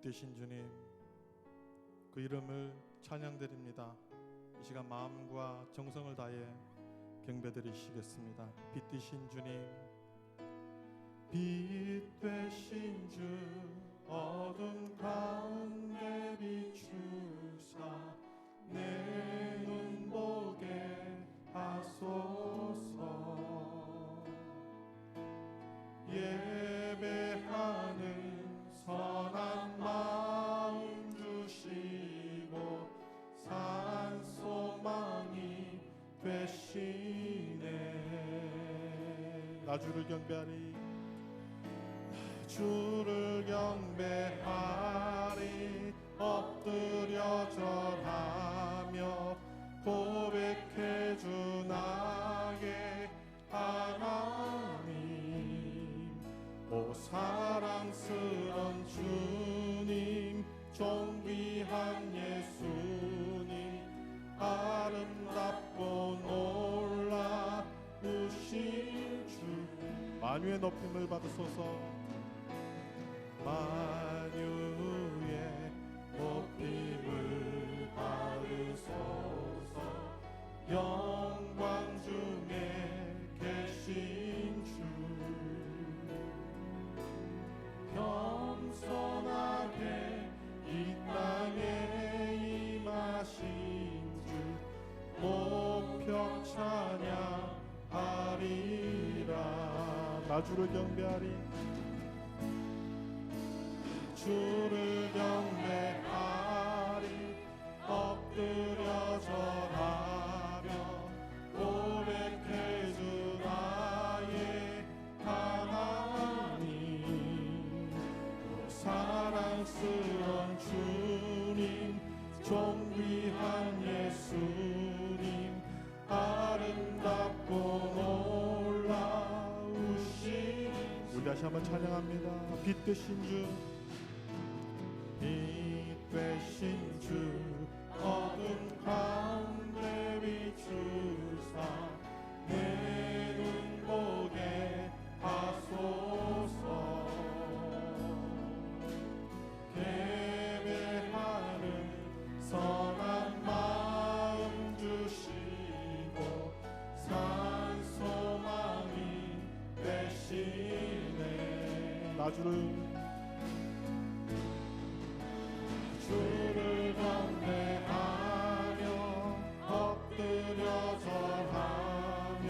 빛되신 주님, 그 이름을 찬양드립니다. 이 시간 마음과 정성을 다해 경배드리시겠습니다. 빛되신 주님, 빛 되신 주 어둠 가운데 비추사 내 눈 보게 하소서. 예배하는 선한 마음 주시고 산 소망이 되시네. 나 주를 경배하리, 주를 경배하리. 엎드려 절하며 고백해 주 나의 하나님. 오 사랑스런 주님, 존귀한 예수님, 아름답고 놀라우신 주, 만유의 높임을 받으소서. 만유의 높임을 받으소서. 영광 중에 계신 주, 겸손하게 이 땅에 임하신 주, 목표 찬양하리라. 나 주를 경배하리, 주를 경배하리. 엎드려 절하며 고백해 주 나의 하나님. 사랑스런 주님, 존귀한 예수님, 아름답고 놀라우신. 우리 다시 한번 찬양합니다. 빛 되신 주, 빛 되신 주 어둠 가운데 비추사 내 눈 보게 하소서. 예배하는 선한 마음 주시고 산 소망이 되시네. 나 주를 경배하며 엎드려 절하며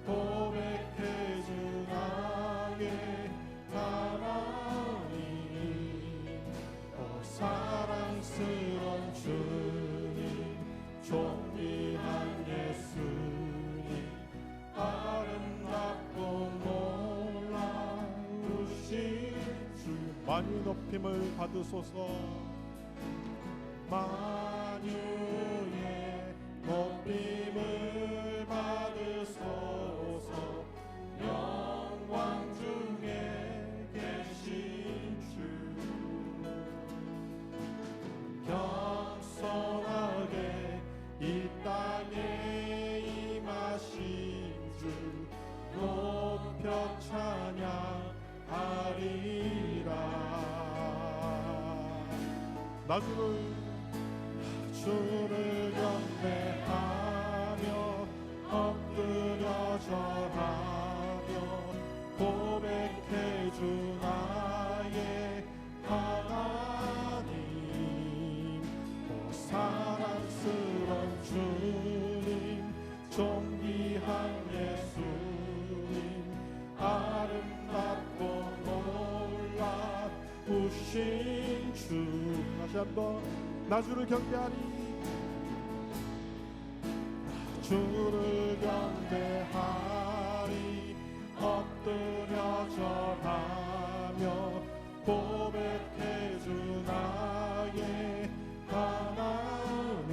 고백해 주 나의 하나님. 오 사랑스런 주님, 존귀한 예수님, 아름답고 놀라우신 주, 만유 높임을 받으소서. 만유의 높임을 받으소서. 영광 중에 계신 주, 겸손하게 이 땅에 임하신 주, 높여 찬양하리라. 나 주를 경배하며 엎드려 절하며 고백해 주 나의 하나님. 오 사랑스런 주님, 존귀한 예수님, 아름답고 놀라우신 주. 다시 한번 나 주를 경배하리, 주를 경배하리. 엎드려 절하며 고백해 주 나의 하나님.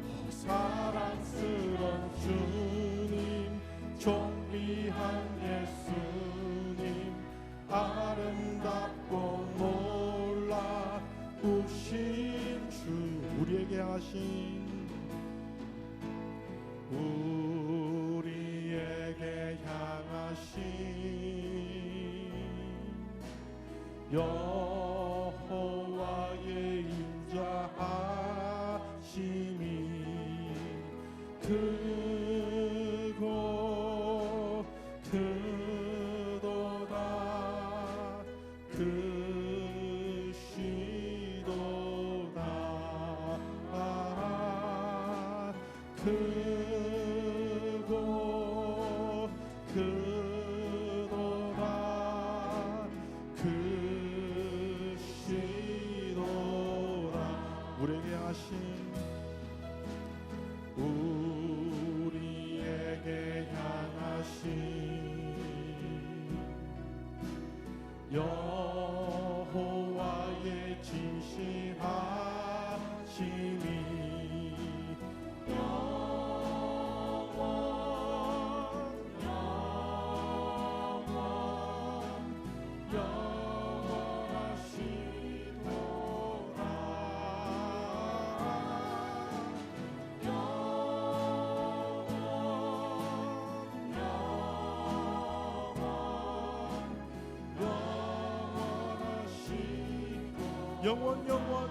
오 사랑스런 주님, 존귀한 예수님, 아름답고 놀라우신 주, 우리에게 하신 향하신 크고 크도다 크시도다 크고 크도다 크시도다 우리에게 하신 우리에게 향하신 여호와의 진실하심이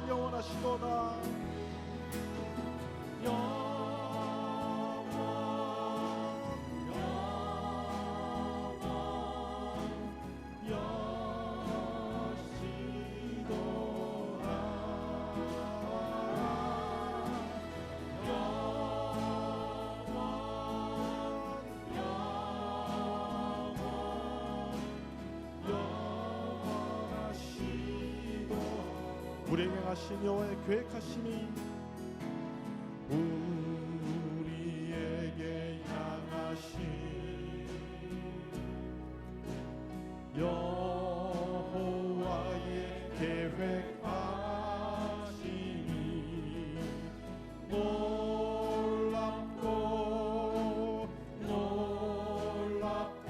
영원하시도다 우리에게 하신 여호와의 계획하심이 우리에게 향하신 여호와의 계획하심이 놀랍고 놀랍다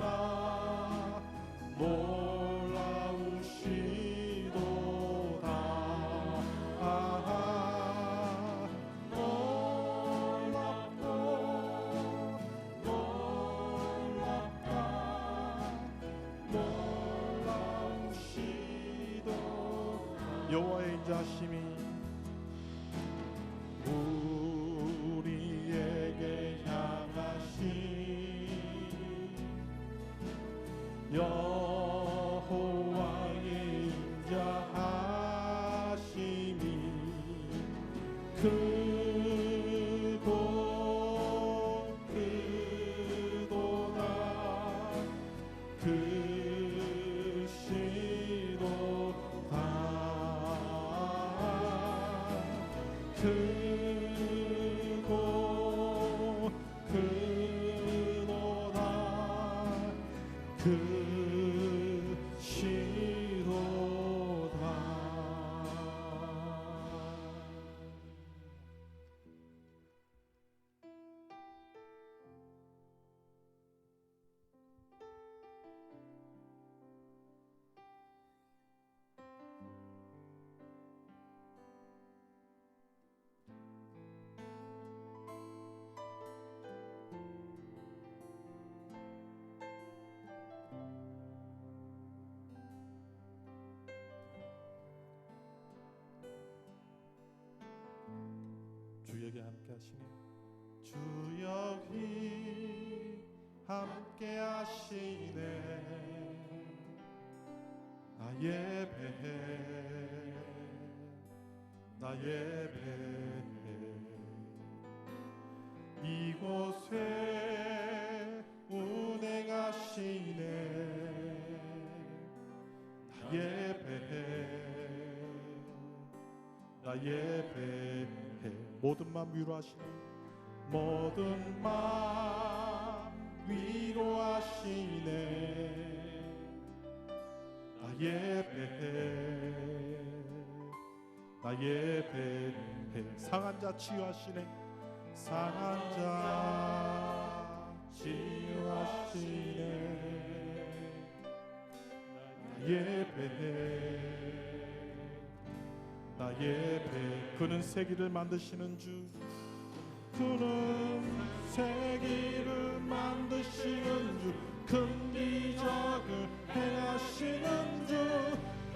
여호와의 인자하심이 우리에게 향하신 여호와의 인자하심이 크고 크도다 크고 크도다 크시도다 주에게 함께 하시네 주 여기 함께 하시네 나 예배해 나 예배해 이곳에 운행하시네 나 예배해 나 예배해 모든 맘 위로하시네 모든 맘 위로하시네 나 예배해 나 예배해 상한 자 치유하시네 상한 자 치유하시네 나 예배해 나 예배 그는 새 길을 만드시는 주 그는 새 길을 만드시는 주 큰 기적을 행하시는 주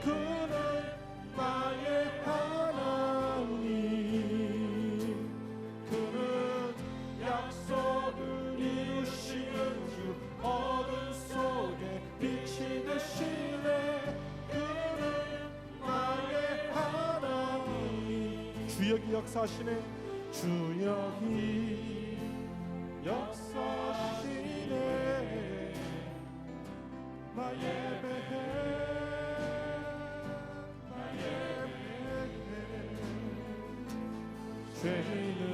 그는 나의 하나님 그는 약속 여기 역사하시네. 주 여기 역사하시네. 나 예배해. 죄인은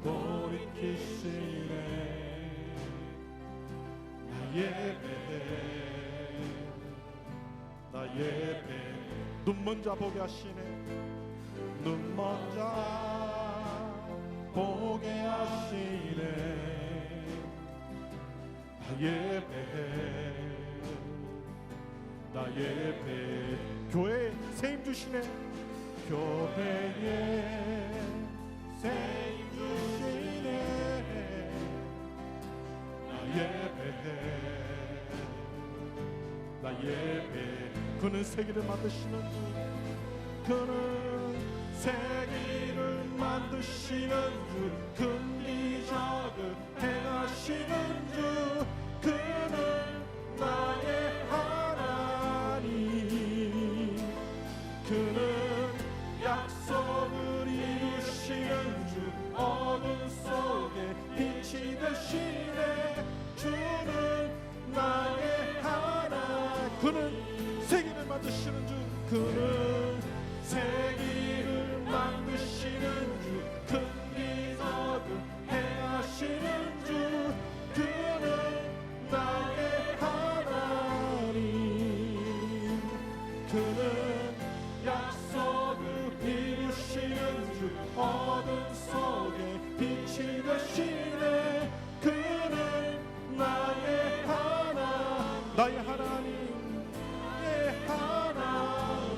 돌이키시네. 나 예배해. 나 예배. 눈 먼저 보게 하시네. 눈 먼저 보게 하시네. 나 예배해. 나 예배. 교회에 세임 주시네. 교회에 세임 주시네. 나 예배해. 나 예배. 그는 세계를 만드시는 주. 그는 세계를 만드시는 주. 긍기적을 행하시는 주. 그는 나의 하나님. 그는 약속을 이루시는 주. 어둠 속에 빛이 되시네. 주는 나의 하나님. 그는 세계를 만드시는 주. 그는 세계를 만드시는 주. 긍기적을 행하시는 주. 그는 나의 하나님. 그는 약속을 이루시는 주. 어둠 속에 빛이 되시네. 그는 나의 하나님. 나의 하나님. 나의 하나님.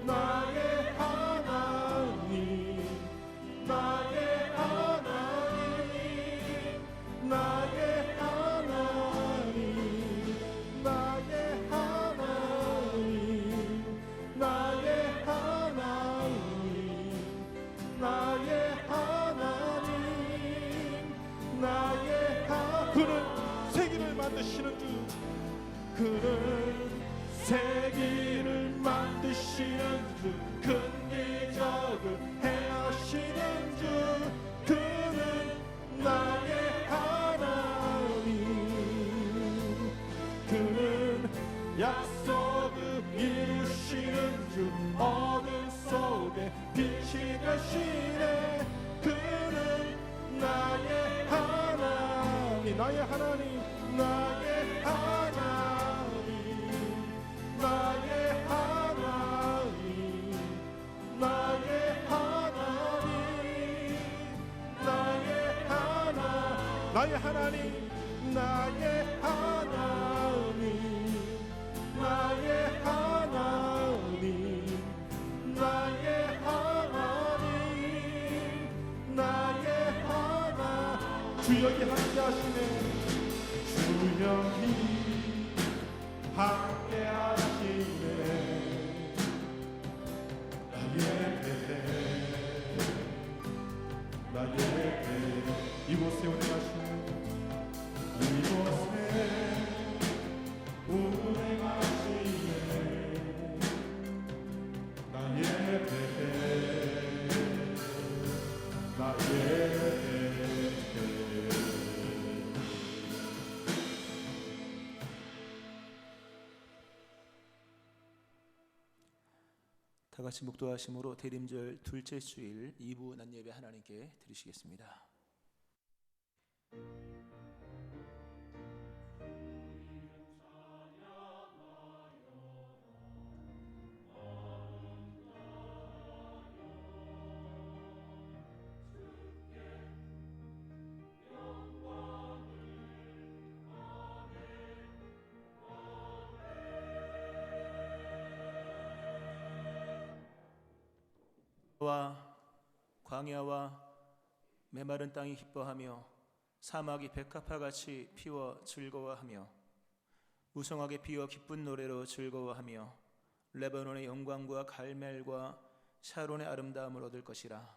나의 하나님. 나의 하나님. 나의 하나님. 나의 하나님. 나의 하나님. 나의 하나님. 그는 세계를 만드시는 주. 그는 세계를 만드시는 주. 긍기적을 행하시는 주. 그는 나의 하나님. 그는 약속을 이루시는 주. 어둠 속에 빛이 되시네. 그는 나의 하나님. 나의 하나님. 나의 하나님. 나의 하나님. 나의 하나님. 나의 하나님. 나의 하나님. 나의 하나님. 나의 하나님. 나의 하나님. 나의 하나님. 주 여기 함께 하시네. 주 여기 함께 하시네. 나 예배해. 나 예배해. 이곳에 운행하시네. 이곳에 운행하시네. 나 예배해. 나 예배해. 다 같이 묵도하심으로 대림절 둘째 주일 2부 낮예배 하나님께 드리시겠습니다. 광야와 메마른 땅이 기뻐하며 사막이 백합화같이 피워 즐거워하며 무성하게 피어 기쁜 노래로 즐거워하며 레바논의 영광과 갈멜과 샤론의 아름다움을 얻을 것이라.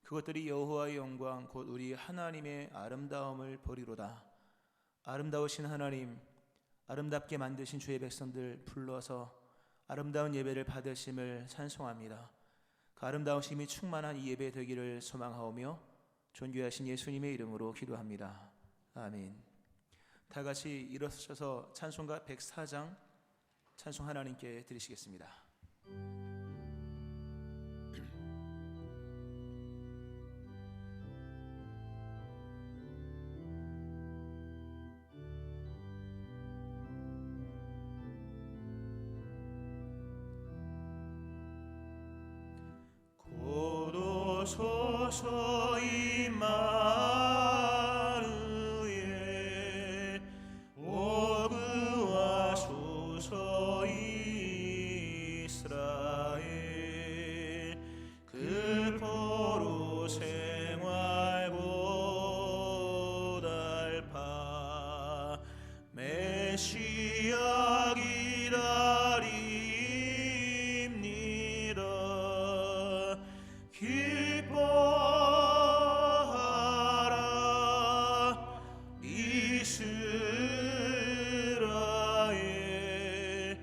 그것들이 여호와의 영광 곧 우리 하나님의 아름다움을 보리로다. 아름다우신 하나님, 아름답게 만드신 주의 백성들 불러서 아름다운 예배를 받으심을 찬송합니다. 그 아름다우심이 충만한 이 예배 되기를 소망하오며 존귀하신 예수님의 이름으로 기도합니다. 아멘. 다 같이 일어서셔서 찬송가 104장 찬송 하나님께 드리시겠습니다. 서서히 마르에 오그와 소서 이스라엘 그 포로 생활 고달파 메시아 기다립니다. 기뻐하라 이스라엘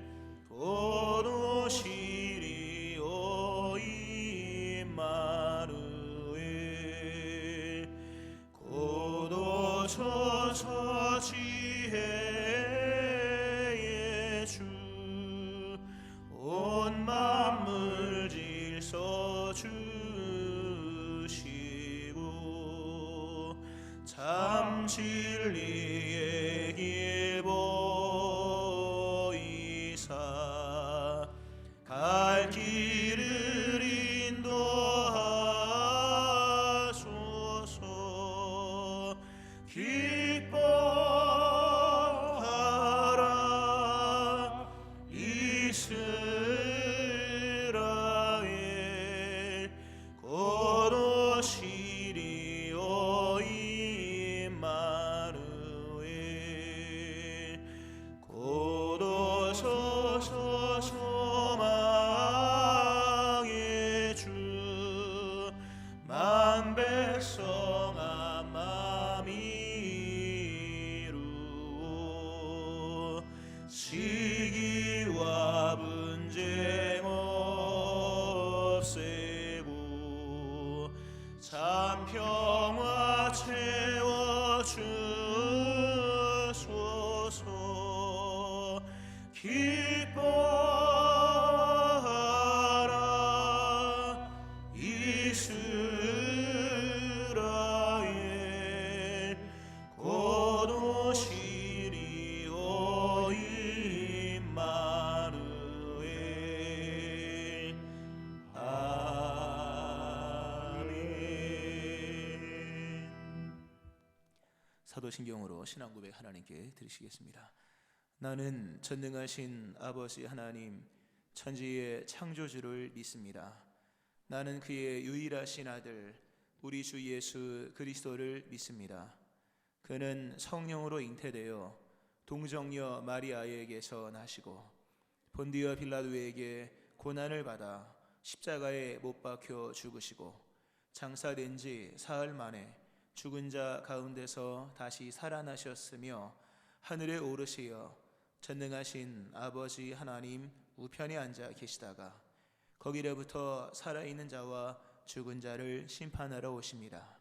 곧 오시리 오 임마누엘 곧 오소서 지혜의 주 온 만물 질서 주시고 참 진리의 길 보이사 갈 길을 인도하소서. 기뻐하라 이스라엘 곧 오시리 오 임마누엘 곧 오소서 소망의 주 만백성 한마음 이루어 시기와 분쟁 없애고 참 평화 채워주소서. 기뻐하라 이스라엘 곧 오시리 오 임마누엘 아멘. 사도신경으로 신앙고백 하나님께 드리시겠습니다. 나는 전능하신 아버지 하나님 천지의 창조주를 믿습니다. 나는 그의 유일하신 아들 우리 주 예수 그리스도를 믿습니다. 그는 성령으로 잉태되어 동정녀 마리아에게서 나시고 본디어 빌라도에게 고난을 받아 십자가에 못 박혀 죽으시고 장사된 지 사흘 만에 죽은 자 가운데서 다시 살아나셨으며 하늘에 오르시어 전능하신 아버지 하나님 우편에 앉아 계시다가 거기로부터 살아있는 자와 죽은 자를 심판하러 오십니다.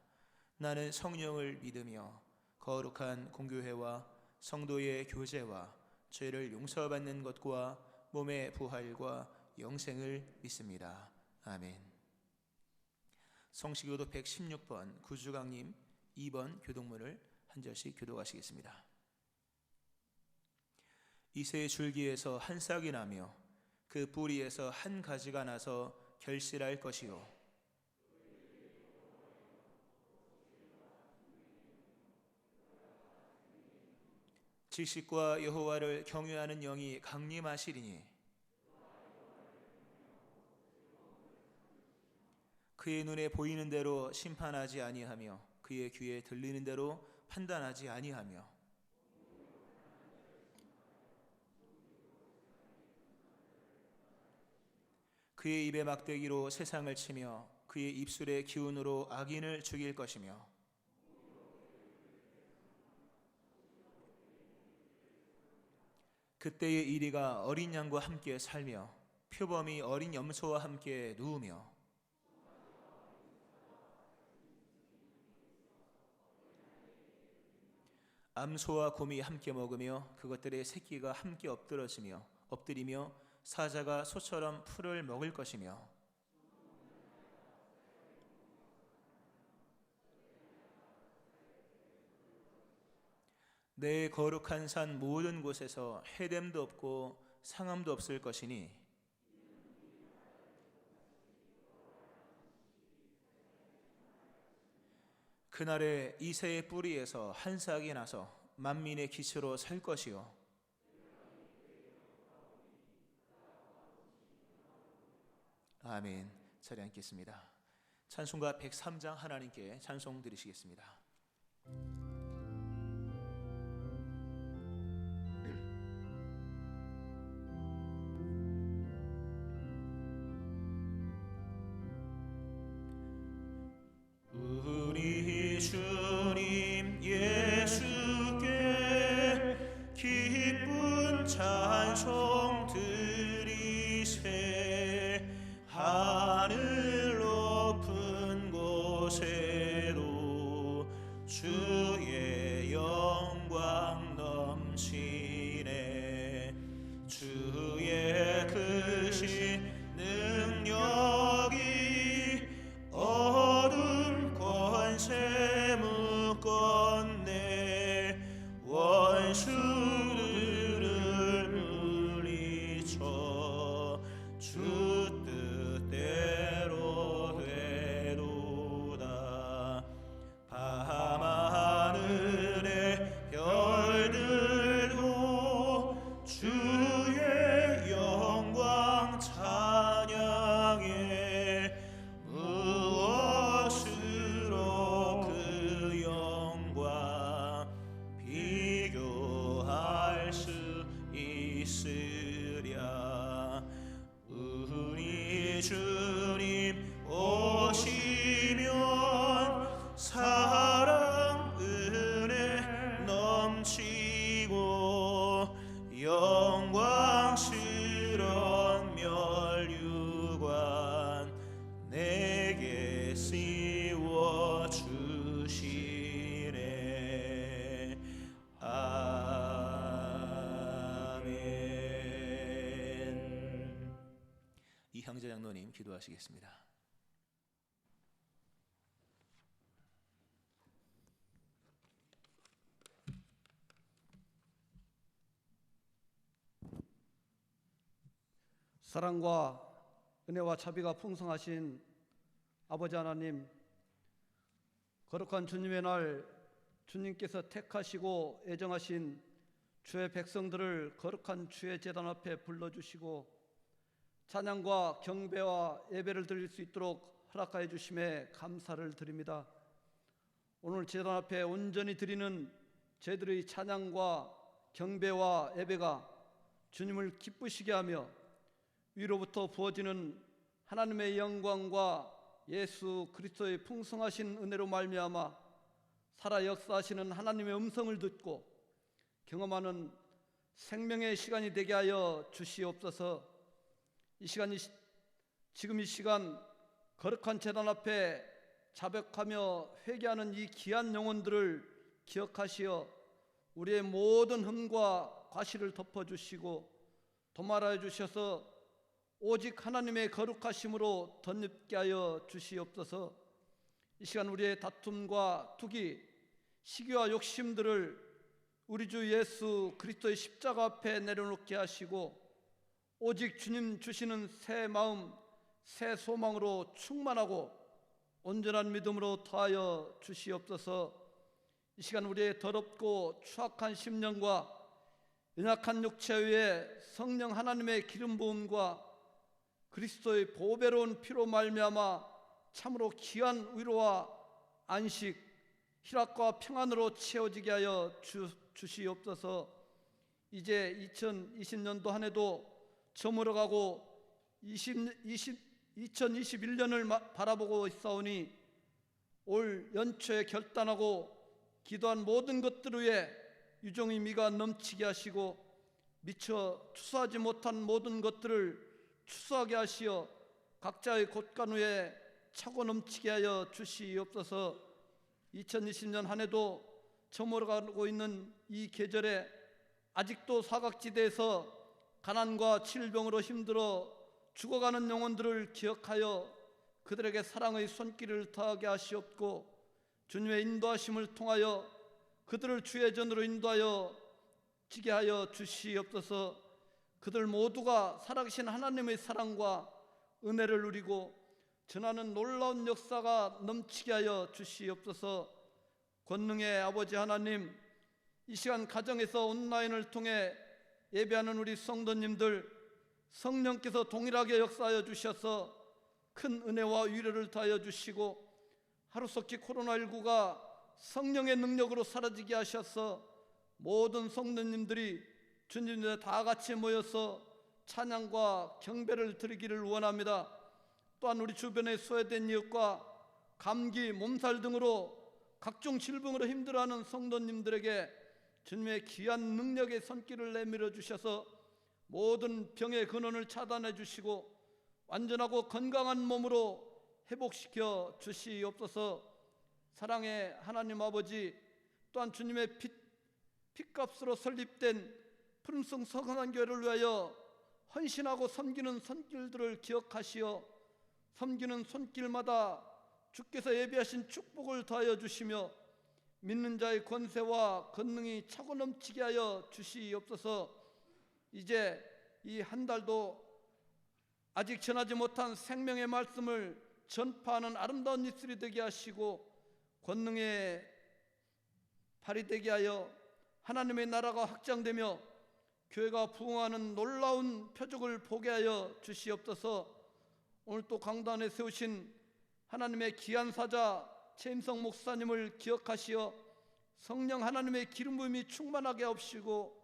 나는 성령을 믿으며 거룩한 공교회와 성도의 교제와 죄를 용서받는 것과 몸의 부활과 영생을 믿습니다. 아멘. 성시교도 116번 구주강님 2번 교동문을 한 절씩 교독하시겠습니다. 이새의 줄기에서 한 싹이 나며 그 뿌리에서 한 가지가 나서 결실할 것이요 지식과 여호와를 경외하는 영이 강림하시리니 그의 눈에 보이는 대로 심판하지 아니하며 그의 귀에 들리는 대로 판단하지 아니하며 그의 입의 막대기로 세상을 치며 그의 입술의 기운으로 악인을 죽일 것이며 그때의 이리가 어린 양과 함께 살며 표범이 어린 염소와 함께 누우며 암소와 곰이 함께 먹으며 그것들의 새끼가 함께 엎드리며 사자가 소처럼 풀을 먹을 것이며 내 거룩한 산 모든 곳에서 해됨도 없고 상함도 없을 것이니 그날에 이새의 뿌리에서 한 싹이 나서 만민의 기초로 설 것이요 아멘. 자리에 앉겠습니다. 찬송가 103장 하나님께 찬송 드리시겠습니다. 우리 주님 예수께 기쁜 찬송 드리세. 하늘 높은 곳에도 주의 영광 넘치네. 주의 크신 능력이 어둠 권세 묶었네. 원수들을 물리쳐 주 뜻대로 되도다. 밤하늘의 별들도 주의 영광 찬양해. 무엇으로 그 영광 비교할 수 있으랴. 우리 주님 오시면 사랑 은혜 넘치고 영광스런 멸류관 내게 씌워 주시네. 아멘. 이향재 장로님 기도하시겠습니다. 사랑과 은혜와 자비가 풍성하신 아버지 하나님, 거룩한 주님의 날 주님께서 택하시고 애정하신 주의 백성들을 거룩한 주의 제단 앞에 불러주시고 찬양과 경배와 예배를 드릴 수 있도록 허락하여 주심에 감사를 드립니다. 오늘 제단 앞에 온전히 드리는 저희들의 찬양과 경배와 예배가 주님을 기쁘시게 하며 위로부터 부어지는 하나님의 영광과 예수 그리스도의 풍성하신 은혜로 말미암아 살아 역사하시는 하나님의 음성을 듣고 경험하는 생명의 시간이 되게 하여 주시옵소서. 지금 이 시간 거룩한 제단 앞에 자백하며 회개하는 이 귀한 영혼들을 기억하시어 우리의 모든 흠과 과실을 덮어주시고 도말하여 주셔서 오직 하나님의 거룩하심으로 덧입게 하여 주시옵소서. 이 시간 우리의 다툼과 투기, 시기와 욕심들을 우리 주 예수 그리스도의 십자가 앞에 내려놓게 하시고 오직 주님 주시는 새 마음, 새 소망으로 충만하고 온전한 믿음으로 더하여 주시옵소서. 이 시간 우리의 더럽고 추악한 심령과 연약한 육체 위에 성령 하나님의 기름 부음과 그리스도의 보배로운 피로 말미암아 참으로 귀한 위로와 안식, 희락과 평안으로 채워지게 하여 주시옵소서. 이제 2020년도 한 해도 저물어가고 2021년을 바라보고 있사오니 올 연초에 결단하고 기도한 모든 것들 위에 유종의 미가 넘치게 하시고 미처 추수하지 못한 모든 것들을 추수하게 하시어 각자의 곳간후에 차고 넘치게 하여 주시옵소서. 2020년 한 해도 저물어가고 있는 이 계절에 아직도 사각지대에서 가난과 질병으로 힘들어 죽어가는 영혼들을 기억하여 그들에게 사랑의 손길을 더하게 하시옵고, 주님의 인도하심을 통하여 그들을 주의 전으로 인도하여 지게 하여 주시옵소서. 그들 모두가 살아계신 하나님의 사랑과 은혜를 누리고 전하는 놀라운 역사가 넘치게 하여 주시옵소서. 권능의 아버지 하나님, 이 시간 가정에서 온라인을 통해 예배하는 우리 성도님들, 성령께서 동일하게 역사하여 주셔서 큰 은혜와 위로를 더하여 주시고, 하루속히 코로나19가 성령의 능력으로 사라지게 하셔서 모든 성도님들이 주님께 다 같이 모여서 찬양과 경배를 드리기를 원합니다. 또한 우리 주변에 소외된 이웃과 감기, 몸살 등으로 각종 질병으로 힘들어하는 성도님들에게 주님의 귀한 능력의 손길을 내밀어 주셔서 모든 병의 근원을 차단해 주시고 완전하고 건강한 몸으로 회복시켜 주시옵소서. 사랑의 하나님 아버지, 또한 주님의 핏값으로 설립된 푸른성 성산교회를 위하여 헌신하고 섬기는 손길들을 기억하시어 섬기는 손길마다 주께서 예비하신 축복을 더하여 주시며 믿는 자의 권세와 권능이 차고 넘치게 하여 주시옵소서. 이제 이 한 달도 아직 전하지 못한 생명의 말씀을 전파하는 아름다운 입술이 되게 하시고 권능의 발이 되게 하여 하나님의 나라가 확장되며 교회가 부흥하는 놀라운 표적을 보게 하여 주시옵소서. 오늘 또 강단에 세우신 하나님의 귀한 사자 최임성 목사님을 기억하시어 성령 하나님의 기름 부음이 충만하게 하옵시고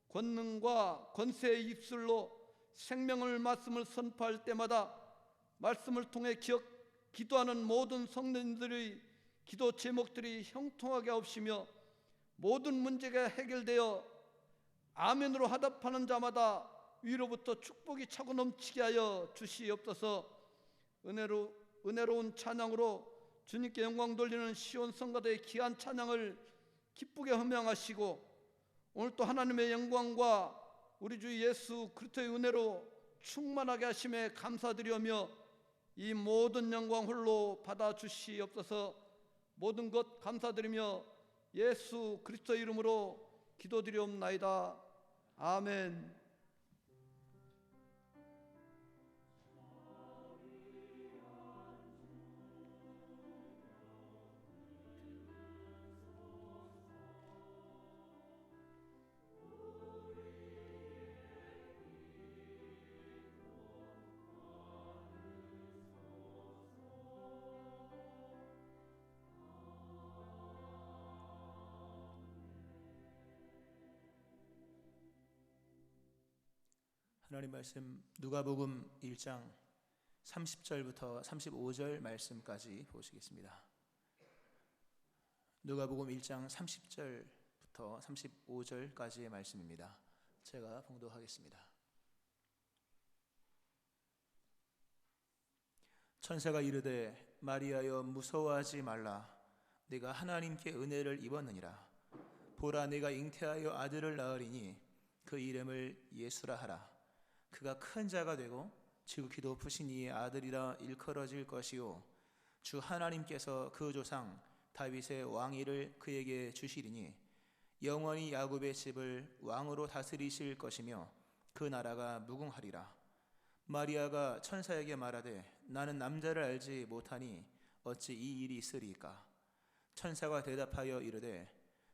권능과 권세의 입술로 생명을 말씀을 선포할 때마다 말씀을 통해 기도하는 모든 성도님들의 기도 제목들이 형통하게 하옵시며 모든 문제가 해결되어 아멘으로 화답하는 자마다 위로부터 축복이 차고 넘치게 하여 주시옵소서. 은혜로운 찬양으로 주님께 영광 돌리는 시온 성가대의 귀한 찬양을 기쁘게 헌명하시고 오늘 또 하나님의 영광과 우리 주 예수 그리스도의 은혜로 충만하게 하심에 감사드리며 이 모든 영광 홀로 받아 주시옵소서. 모든 것 감사드리며 예수 그리스도의 이름으로 기도드리옵나이다. 아멘. 하나님 말씀 누가복음 1장 30절부터 35절 말씀까지 보시겠습니다. 누가복음 1장 30절부터 35절까지의 말씀입니다. 제가 봉독하겠습니다. 천사가 이르되 마리아여 무서워하지 말라. 네가 하나님께 은혜를 입었느니라. 보라 네가 잉태하여 아들을 낳으리니 그 이름을 예수라 하라. 그가 큰 자가 되고 지극히 높으신 이의 아들이라 일컬어질 것이요 주 하나님께서 그 조상 다윗의 왕위를 그에게 주시리니 영원히 야곱의 집을 왕으로 다스리실 것이며 그 나라가 무궁하리라. 마리아가 천사에게 말하되 나는 남자를 알지 못하니 어찌 이 일이 있으리까. 천사가 대답하여 이르되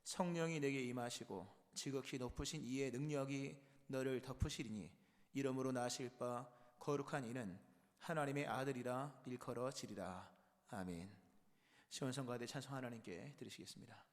성령이 내게 임하시고 지극히 높으신 이의 능력이 너를 덮으시리니 이름으로 나실 바 거룩한 이는 하나님의 아들이라 일컬어지리라. 아멘. 시온성가대 찬송 하나님께 드리시겠습니다.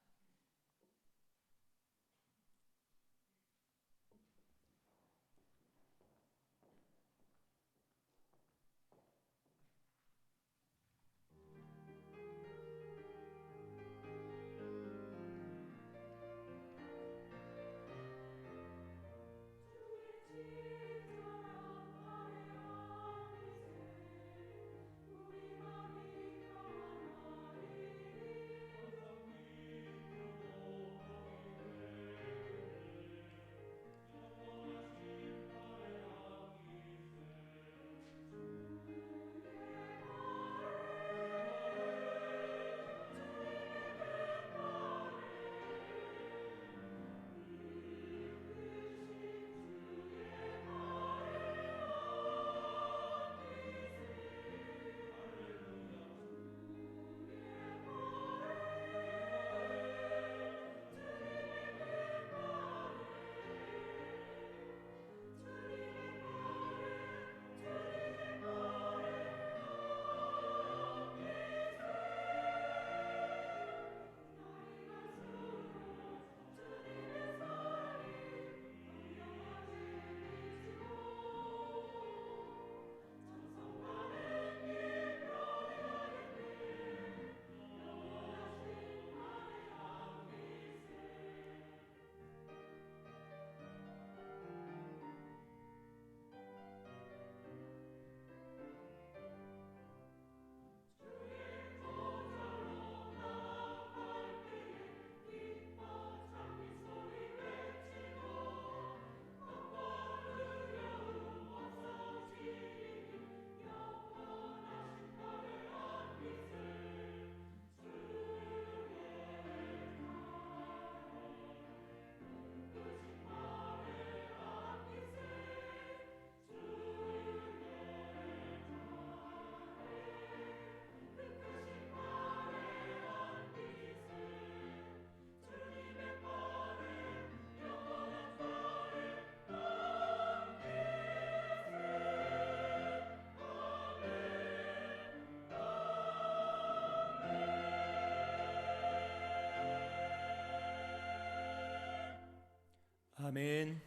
아멘.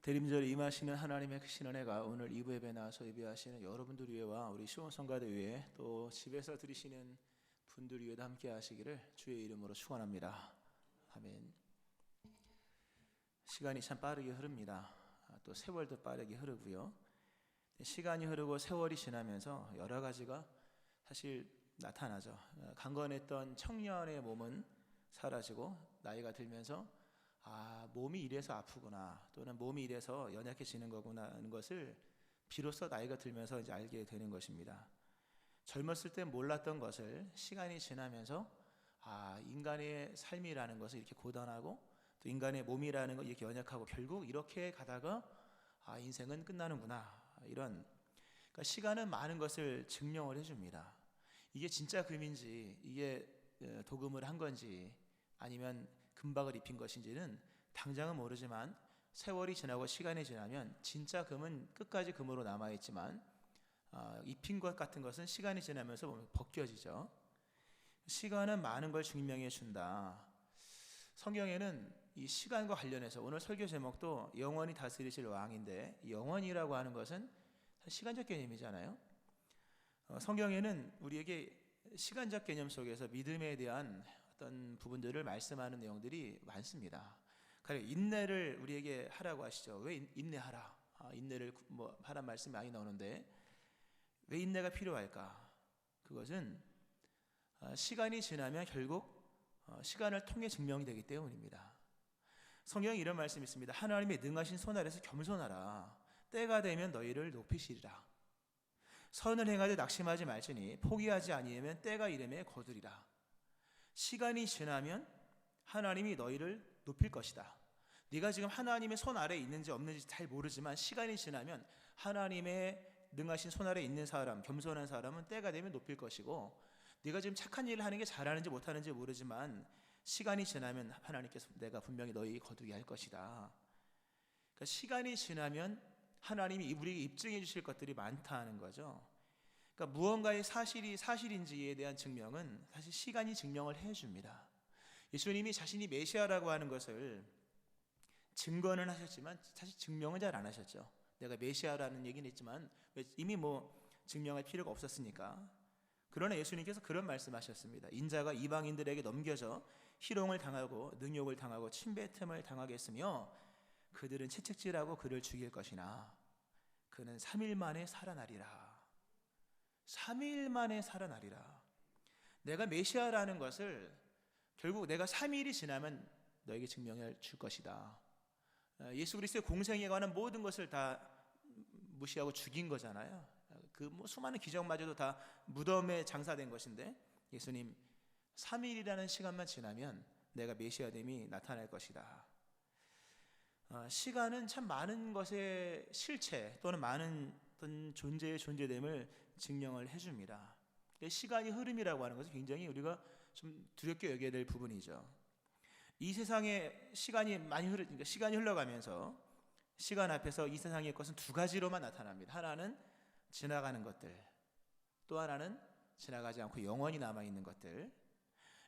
대림절에 임하시는 하나님의 크신 은혜가 오늘 2부 예배 나와서 예배하시는 여러분들 위에와 우리 시온성가대 위에 또 집에서 들으시는 분들 위에도 함께 하시기를 주의 이름으로 축원합니다. 아멘. 시간이 참 빠르게 흐릅니다. 또 세월도 빠르게 흐르고요. 시간이 흐르고 세월이 지나면서 여러 가지가 사실 나타나죠. 강건했던 청년의 몸은 사라지고 나이가 들면서 몸이 이래서 아프구나, 또는 몸이 이래서 연약해지는 거구나 하는 것을 비로소 나이가 들면서 이제 알게 되는 것입니다. 젊었을 때 몰랐던 것을 시간이 지나면서 인간의 삶이라는 것을 이렇게 고단하고 또 인간의 몸이라는 것 이렇게 연약하고 결국 이렇게 가다가 인생은 끝나는구나, 이런, 그러니까 시간은 많은 것을 증명을 해줍니다. 이게 진짜 금인지, 이게 도금을 한 건지, 아니면 금박을 입힌 것인지는 당장은 모르지만 세월이 지나고 시간이 지나면 진짜 금은 끝까지 금으로 남아있지만 입힌 것 같은 것은 시간이 지나면서 보면 벗겨지죠. 시간은 많은 걸 증명해 준다. 성경에는 이 시간과 관련해서 오늘 설교 제목도 영원히 다스리실 왕인데, 영원이라고 하는 것은 시간적 개념이잖아요. 성경에는 우리에게 시간적 개념 속에서 믿음에 대한 어떤 부분들을 말씀하는 내용들이 많습니다. 그러니까 인내를 우리에게 하라고 하시죠. 왜 인내하라? 인내를 하란 말씀이 많이 나오는데 왜 인내가 필요할까? 그것은 시간이 지나면 결국 시간을 통해 증명이 되기 때문입니다. 성경에 이런 말씀이 있습니다. 하나님의 능하신 손 아래서 겸손하라. 때가 되면 너희를 높이시리라. 선을 행하되 낙심하지 말지니 포기하지 아니하면 때가 이르매 거두리라. 시간이 지나면 하나님이 너희를 높일 것이다. 네가 지금 하나님의 손 아래에 있는지 없는지 잘 모르지만 시간이 지나면 하나님의 능하신 손 아래에 있는 사람, 겸손한 사람은 때가 되면 높일 것이고, 네가 지금 착한 일을 하는 게 잘하는지 못하는지 모르지만 시간이 지나면 하나님께서 내가 분명히 너희 거두게 할 것이다. 그러니까 시간이 지나면 하나님이 우리에게 입증해 주실 것들이 많다는 거죠. 그러니까 무언가의 사실이 사실인지에 대한 증명은 사실 시간이 증명을 해줍니다. 예수님이 자신이 메시아라고 하는 것을 증거는 하셨지만 사실 증명은 잘 안 하셨죠. 내가 메시아라는 얘기는 했지만 이미 증명할 필요가 없었으니까. 그러나 예수님께서 그런 말씀하셨습니다. 인자가 이방인들에게 넘겨져 희롱을 당하고 능욕을 당하고 침뱉음을 당하겠으며 그들은 채찍질하고 그를 죽일 것이나 그는 3일 만에 살아나리라. 3일 만에 살아나리라. 내가 메시아라는 것을 결국 내가 3일이 지나면 너에게 증명해 줄 것이다. 예수 그리스도의 공생에 관한 모든 것을 다 무시하고 죽인 거잖아요. 그 수많은 기적마저도 다 무덤에 장사된 것인데 예수님 3일이라는 시간만 지나면 내가 메시아됨이 나타날 것이다. 시간은 참 많은 것의 실체 또는 많은 어떤 존재의 존재됨을 증명을 해줍니다. 시간이 흐름이라고 하는 것은 굉장히 우리가 좀 두렵게 여겨야 될 부분이죠. 이 세상에 시간이 그러니까 시간이 흘러가면서 시간 앞에서 이 세상의 것은 두 가지로만 나타납니다. 하나는 지나가는 것들, 또 하나는 지나가지 않고 영원히 남아있는 것들.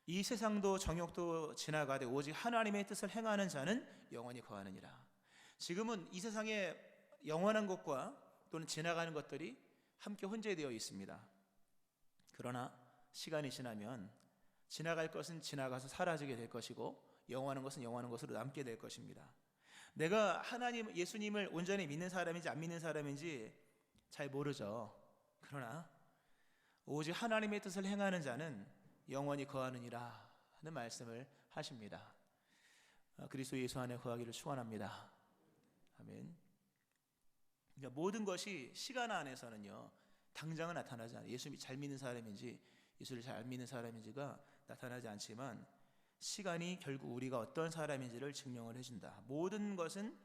이 세상도 정욕도 지나가되 오직 하나님의 뜻을 행하는 자는 영원히 거하느니라. 지금은 이 세상에 영원한 것과 또는 지나가는 것들이 함께 혼재되어 있습니다. 그러나 시간이 지나면 지나갈 것은 지나가서 사라지게 될 것이고 영원한 것은 영원한 것으로 남게 될 것입니다. 내가 하나님, 예수님을 온전히 믿는 사람인지 안 믿는 사람인지 잘 모르죠. 그러나 오직 하나님의 뜻을 행하는 자는 영원히 거하느니라 하는 말씀을 하십니다. 그리스도 예수 안에 거하기를 축원합니다. 아멘. 그러니까 모든 것이 시간 안에서는요 당장은 나타나지 않아요. 예수를 잘 믿는 사람인지 예수를 잘 안 믿는 사람인지가 나타나지 않지만 시간이 결국 우리가 어떤 사람인지를 증명을 해준다. 모든 것은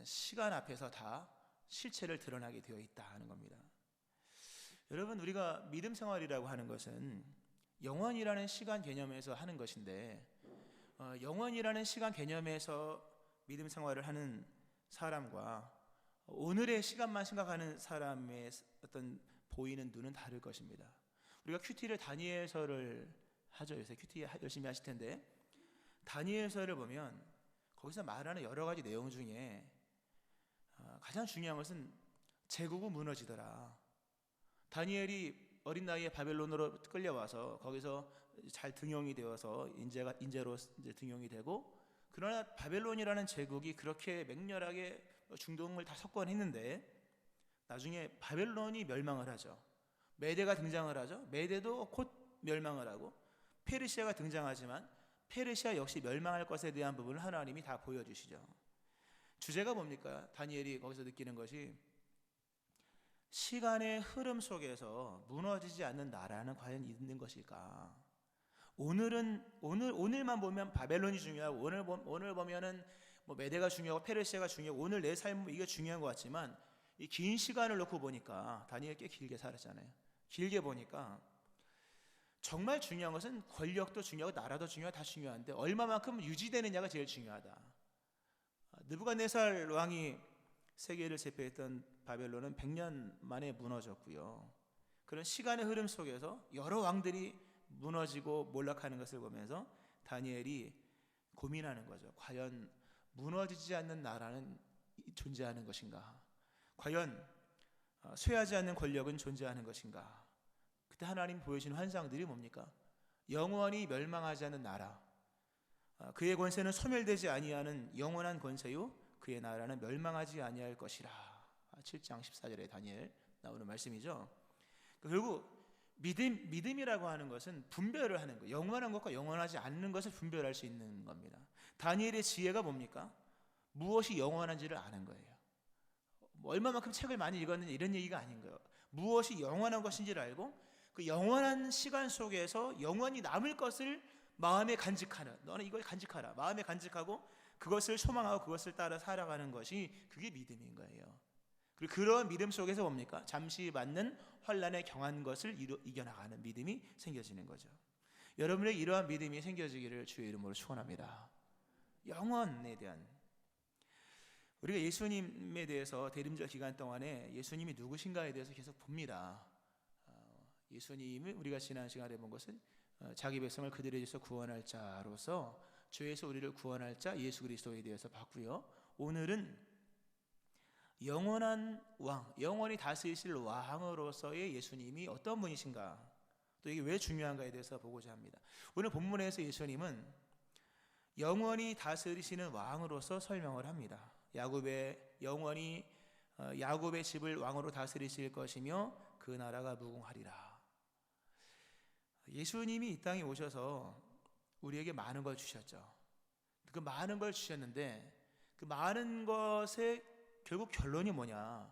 시간 앞에서 다 실체를 드러나게 되어 있다 하는 겁니다. 여러분, 우리가 믿음 생활이라고 하는 것은 영원이라는 시간 개념에서 하는 것인데 영원이라는 시간 개념에서 믿음 생활을 하는 사람과 오늘의 시간만 생각하는 사람의 어떤 보이는 눈은 다를 것입니다. 우리가 큐티를 다니엘서를 하죠. 요새 큐티 열심히 하실 텐데 다니엘서를 보면 거기서 말하는 여러 가지 내용 중에 가장 중요한 것은 제국이 무너지더라. 다니엘이 어린 나이에 바벨론으로 끌려와서 거기서 잘 등용이 되어서 인재로 이제 등용이 되고, 그러나 바벨론이라는 제국이 그렇게 맹렬하게 중동을 다 석권했는데 나중에 바벨론이 멸망을 하죠. 메대가 등장을 하죠. 메대도 곧 멸망을 하고 페르시아가 등장하지만 페르시아 역시 멸망할 것에 대한 부분을 하나님이 다 보여주시죠. 주제가 뭡니까? 다니엘이 거기서 느끼는 것이 시간의 흐름 속에서 무너지지 않는 나라는 과연 있는 것일까? 오늘만 보면 바벨론이 중요하고 오늘 보면은 뭐 메대가 중요하고 페르시아가 중요하고 오늘 내 삶 이게 중요한 것 같지만 이 긴 시간을 놓고 보니까 다니엘 꽤 길게 살았잖아요. 길게 보니까 정말 중요한 것은 권력도 중요하고 나라도 중요하고 다 중요한데 얼마만큼 유지되느냐가 제일 중요하다. 느부갓네살 왕이 세계를 제패했던 바벨론은 100년 만에 무너졌고요. 그런 시간의 흐름 속에서 여러 왕들이 무너지고 몰락하는 것을 보면서 다니엘이 고민하는 거죠. 과연 무너지지 않는 나라는 존재하는 것인가? 과연 쇠하지 않는 권력은 존재하는 것인가? 그때 하나님 보여주신 환상들이 뭡니까? 영원히 멸망하지 않는 나라, 그의 권세는 소멸되지 아니하는 영원한 권세요 그의 나라는 멸망하지 아니할 것이라. 7장 14절에 다니엘 나오는 말씀이죠. 결국 믿음이라고 하는 것은 분별을 하는 거예요. 영원한 것과 영원하지 않는 것을 분별할 수 있는 겁니다. 다니엘의 지혜가 뭡니까? 무엇이 영원한지를 아는 거예요. 뭐 얼마만큼 책을 많이 읽었는지 이런 얘기가 아닌 거예요. 무엇이 영원한 것인지를 알고 그 영원한 시간 속에서 영원히 남을 것을 마음에 간직하는, 너는 이걸 간직하라, 마음에 간직하고 그것을 소망하고 그것을 따라 살아가는 것이 그게 믿음인 거예요. 그리고 그런 믿음 속에서 뭡니까? 잠시 맞는 환난에 경한 것을 이겨나가는 믿음이 생겨지는 거죠. 여러분의 이러한 믿음이 생겨지기를 주의 이름으로 축원합니다. 영원에 대한, 우리가 예수님에 대해서 대림절 기간 동안에 예수님이 누구신가에 대해서 계속 봅니다. 예수님은 우리가 지난 시간에 본 것은 자기 백성을 그들의 죄에서 구원할 자로서 죄에서 우리를 구원할 자 예수 그리스도에 대해서 봤고요. 오늘은 영원한 왕, 영원히 다스리실 왕으로서의 예수님이 어떤 분이신가, 또 이게 왜 중요한가에 대해서 보고자 합니다. 오늘 본문에서 예수님은 영원히 다스리시는 왕으로서 설명을 합니다. 영원히 야곱의 집을 왕으로 다스리실 것이며 그 나라가 무궁하리라. 예수님이 이 땅에 오셔서 우리에게 많은 걸 주셨죠. 그 많은 걸 주셨는데 그 많은 것의 결국 결론이 뭐냐?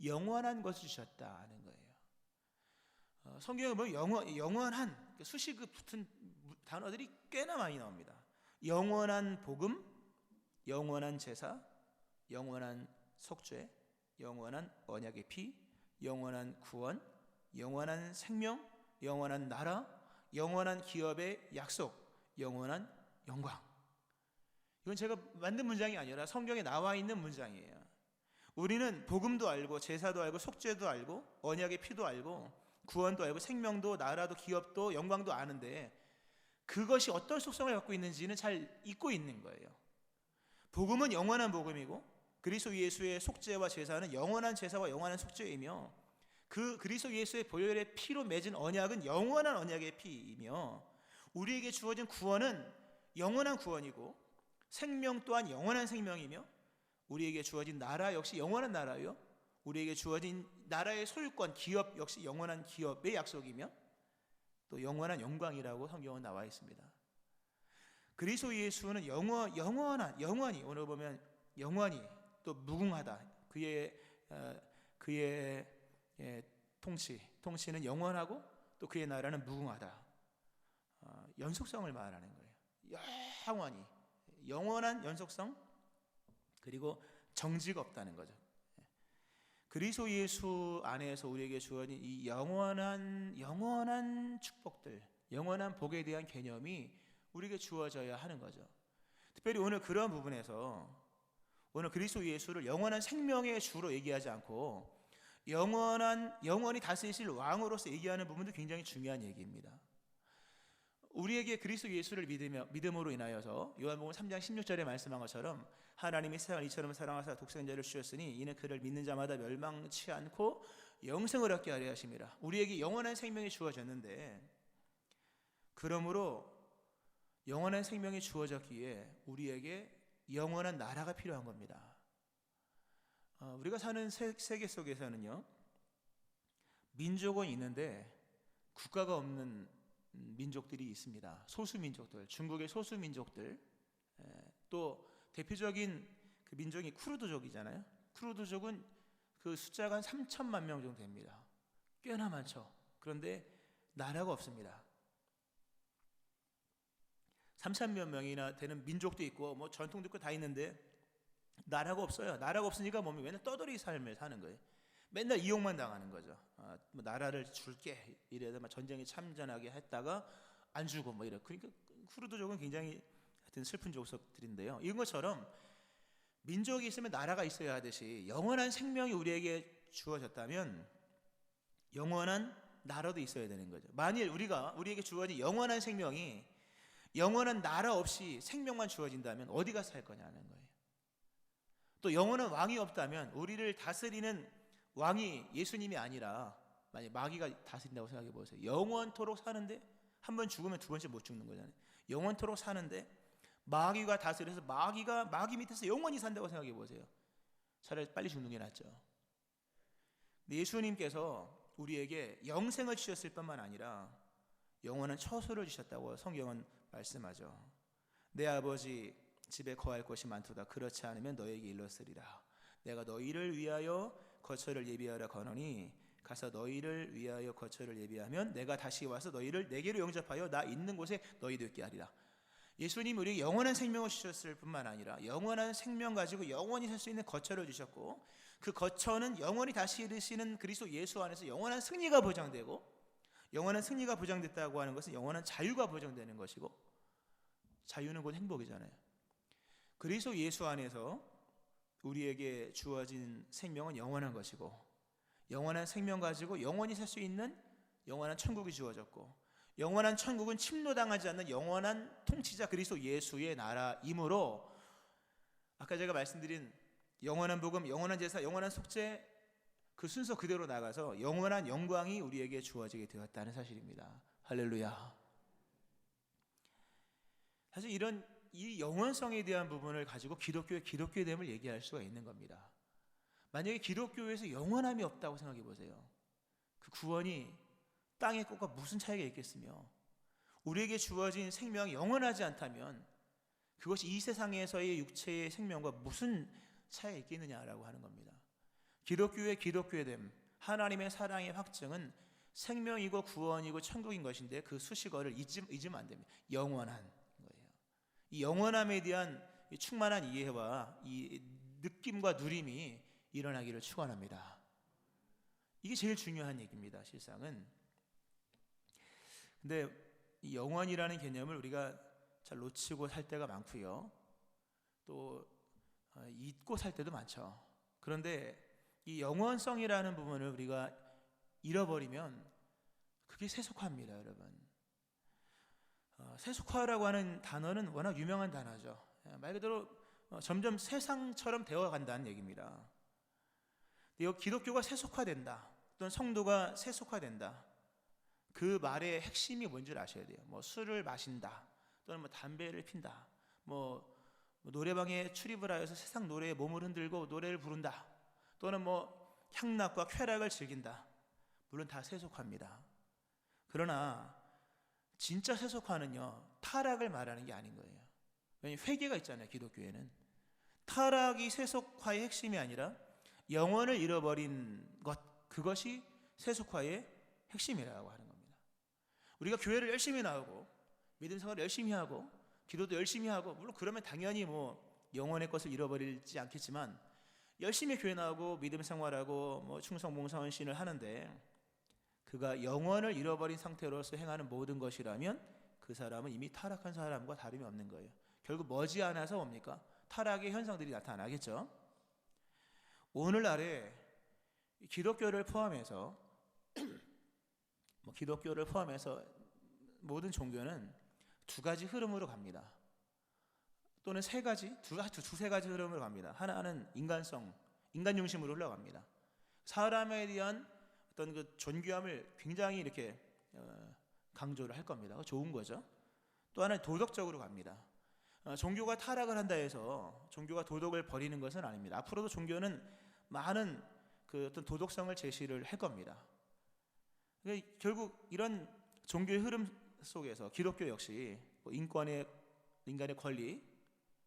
영원한 것을 주셨다는 거예요. 성경에 보면 영원한 수식이 붙은 단어들이 꽤나 많이 나옵니다. 영원한 복음, 영원한 제사, 영원한 속죄, 영원한 언약의 피, 영원한 구원, 영원한 생명, 영원한 나라, 영원한 기업의 약속, 영원한 영광. 이건 제가 만든 문장이 아니라 성경에 나와 있는 문장이에요. 우리는 복음도 알고 제사도 알고 속죄도 알고 언약의 피도 알고 구원도 알고 생명도 나라도 기업도 영광도 아는데 그것이 어떤 속성을 갖고 있는지는 잘 잊고 있는 거예요. 복음은 영원한 복음이고 그리스도 예수의 속죄와 제사는 영원한 제사와 영원한 속죄이며 그 그리스도 예수의 보혈의 피로 맺은 언약은 영원한 언약의 피이며 우리에게 주어진 구원은 영원한 구원이고 생명 또한 영원한 생명이며 우리에게 주어진 나라 역시 영원한 나라요. 우리에게 주어진 나라의 소유권, 기업 역시 영원한 기업의 약속이며 또 영원한 영광이라고 성경은 나와 있습니다. 그리스도 예수는 영원히 오늘 보면 영원히 또 무궁하다. 그의 통치는 영원하고 또 그의 나라는 무궁하다. 연속성을 말하는 거예요. 영원히 영원한 연속성 그리고 정지가 없다는 거죠. 그리스도 예수 안에서 우리에게 주어진 이 영원한 축복들, 영원한 복에 대한 개념이 우리에게 주어져야 하는 거죠. 특별히 오늘 그런 부분에서 오늘 그리스도 예수를 영원한 생명의 주로 얘기하지 않고 영원히 다스리실 왕으로서 얘기하는 부분도 굉장히 중요한 얘기입니다. 우리에게 그리스도 예수를 믿음으로 인하여서 요한복음 3장 16절에 말씀한 것처럼 하나님이 세상을 이처럼 사랑하사 독생자를 주셨으니 이는 그를 믿는 자마다 멸망치 않고 영생을 얻게 하려 하심이라. 우리에게 영원한 생명이 주어졌는데, 그러므로 영원한 생명이 주어졌기에 우리에게 영원한 나라가 필요한 겁니다. 우리가 사는 세계 속에서는요, 민족은 있는데 국가가 없는 민족들이 있습니다. 소수민족들, 중국의 소수민족들, 또 대표적인 그 민족이 쿠르드족이잖아요. 쿠르드족은 그 숫자가 한 3천만 명 정도 됩니다. 꽤나 많죠. 그런데 나라가 없습니다. 3천만 명이나 되는 민족도 있고 뭐 전통도 있고 다 있는데 나라가 없어요. 나라가 없으니까 몸이 맨날 떠돌이 삶을 사는 거예요. 맨날 이용만 당하는 거죠. 뭐 나라를 줄게 이래서 막 전쟁에 참전하게 했다가 안 주고 뭐 이래. 그러니까 쿠르드족은 굉장히 하여튼 슬픈 족속들인데요. 이런 것처럼 민족이 있으면 나라가 있어야 하듯이 영원한 생명이 우리에게 주어졌다면 영원한 나라도 있어야 되는 거죠. 만일 우리에게 주어진 영원한 생명이 영원한 나라 없이 생명만 주어진다면 어디 가서 살 거냐는 거예요. 또 영원한 왕이 없다면 우리를 다스리는 왕이 예수님이 아니라 만약 마귀가 다스린다고 생각해 보세요. 영원토록 사는데 한 번 죽으면 두 번째 못 죽는 거잖아요. 영원토록 사는데 마귀가 다스려서 마귀 밑에서 영원히 산다고 생각해 보세요. 차라리 빨리 죽는 게 낫죠. 예수님께서 우리에게 영생을 주셨을 뿐만 아니라 영원한 처소를 주셨다고 성경은 말씀하죠. 내 아버지 집에 거할 곳이 많도다. 그렇지 않으면 너에게 일렀으리라. 내가 너희를 위하여 거처를 예비하라 거노니 가서 너희를 위하여 거처를 예비하면 내가 다시 와서 너희를 내게로 영접하여 나 있는 곳에 너희도 있게 하리라. 예수님이 우리에게 영원한 생명을 주셨을 뿐만 아니라 영원한 생명 가지고 영원히 살 수 있는 거처를 주셨고, 그 거처는 영원히 다시 이르시는 그리스도 예수 안에서 영원한 승리가 보장되고, 영원한 승리가 보장됐다고 하는 것은 영원한 자유가 보장되는 것이고, 자유는 곧 행복이잖아요. 그리스도 예수 안에서 우리에게 주어진 생명은 영원한 것이고, 영원한 생명 가지고 영원히 살 수 있는 영원한 천국이 주어졌고, 영원한 천국은 침노당하지 않는 영원한 통치자 그리스도 예수의 나라이므로, 아까 제가 말씀드린 영원한 복음, 영원한 제사, 영원한 속죄 그 순서 그대로 나가서 영원한 영광이 우리에게 주어지게 되었다는 사실입니다. 할렐루야. 사실 이 영원성에 대한 부분을 가지고 기독교의 기독교됨을 얘기할 수가 있는 겁니다. 만약에 기독교에서 영원함이 없다고 생각해 보세요. 그 구원이 땅의 꽃과 무슨 차이가 있겠으며, 우리에게 주어진 생명이 영원하지 않다면 그것이 이 세상에서의 육체의 생명과 무슨 차이가 있겠느냐라고 하는 겁니다. 기독교의 기독교됨, 하나님의 사랑의 확증은 생명이고 구원이고 천국인 것인데 그 수식어를 잊으면 안 됩니다. 영원한 거예요. 이 영원함에 대한 충만한 이해와 이 느낌과 누림이 일어나기를 축원합니다. 이게 제일 중요한 얘기입니다. 실상은. 근데 이 영원이라는 개념을 우리가 잘 놓치고 살 때가 많고요. 또 잊고 살 때도 많죠. 그런데 이 영원성이라는 부분을 우리가 잃어버리면 그게 세속화입니다, 여러분. 세속화라고 하는 단어는 워낙 유명한 단어죠. 말 그대로 점점 세상처럼 되어간다는 얘기입니다. 기독교가 세속화된다, 또는 성도가 세속화된다, 그 말의 핵심이 뭔지 아셔야 돼요. 뭐 술을 마신다, 또는 뭐 담배를 핀다, 뭐 노래방에 출입을 하여서 세상 노래에 몸을 흔들고 노래를 부른다, 또는 뭐 향락과 쾌락을 즐긴다. 물론 다 세속화입니다. 그러나 진짜 세속화는요, 타락을 말하는 게 아닌 거예요. 왜냐하면 회개가 있잖아요. 기독교에는 타락이 세속화의 핵심이 아니라 영혼을 잃어버린 것, 그것이 세속화의 핵심이라고 하는 겁니다. 우리가 교회를 열심히 나오고 믿음 생활을 열심히 하고 기도도 열심히 하고, 물론 그러면 당연히 뭐 영혼의 것을 잃어버리지 않겠지만, 열심히 교회 나오고 믿음 생활하고 뭐 충성 봉사 헌신을 하는데 그가 영혼을 잃어버린 상태로서 행하는 모든 것이라면 그 사람은 이미 타락한 사람과 다름이 없는 거예요. 결국 머지않아서 뭡니까? 타락의 현상들이 나타나겠죠. 오늘날에 기독교를 포함해서 모든 종교는 두 가지 흐름으로 갑니다. 또는 세 가지, 두세 가지 흐름으로 갑니다. 하나는 인간성, 인간 중심으로 흘러갑니다. 사람에 대한 어떤 그 존귀함을 굉장히 이렇게 강조를 할 겁니다. 좋은 거죠. 또 하나는 도덕적으로 갑니다. 종교가 타락을 한다 해서 종교가 도덕을 버리는 것은 아닙니다. 앞으로도 종교는 많은 그 어떤 도덕성을 제시를 할 겁니다. 그러니까 결국 이런 종교의 흐름 속에서 기독교 역시 뭐 인간의 권리,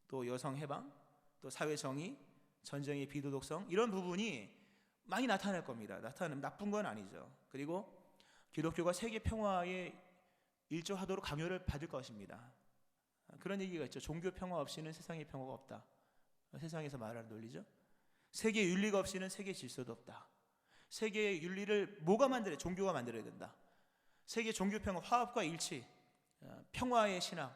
또 여성 해방, 또 사회 정의, 전쟁의 비도덕성 이런 부분이 많이 나타날 겁니다. 나쁜 건 아니죠. 그리고 기독교가 세계 평화에 일조하도록 강요를 받을 것입니다. 그런 얘기가 있죠. 종교 평화 없이는 세상에 평화가 없다. 세상에서 말하는 논리죠. 세계 윤리가 없이는 세계 질서도 없다. 세계의 윤리를 뭐가 만들어야? 종교가 만들어야 된다. 세계 종교 평화, 화합과 일치, 평화의 신앙으로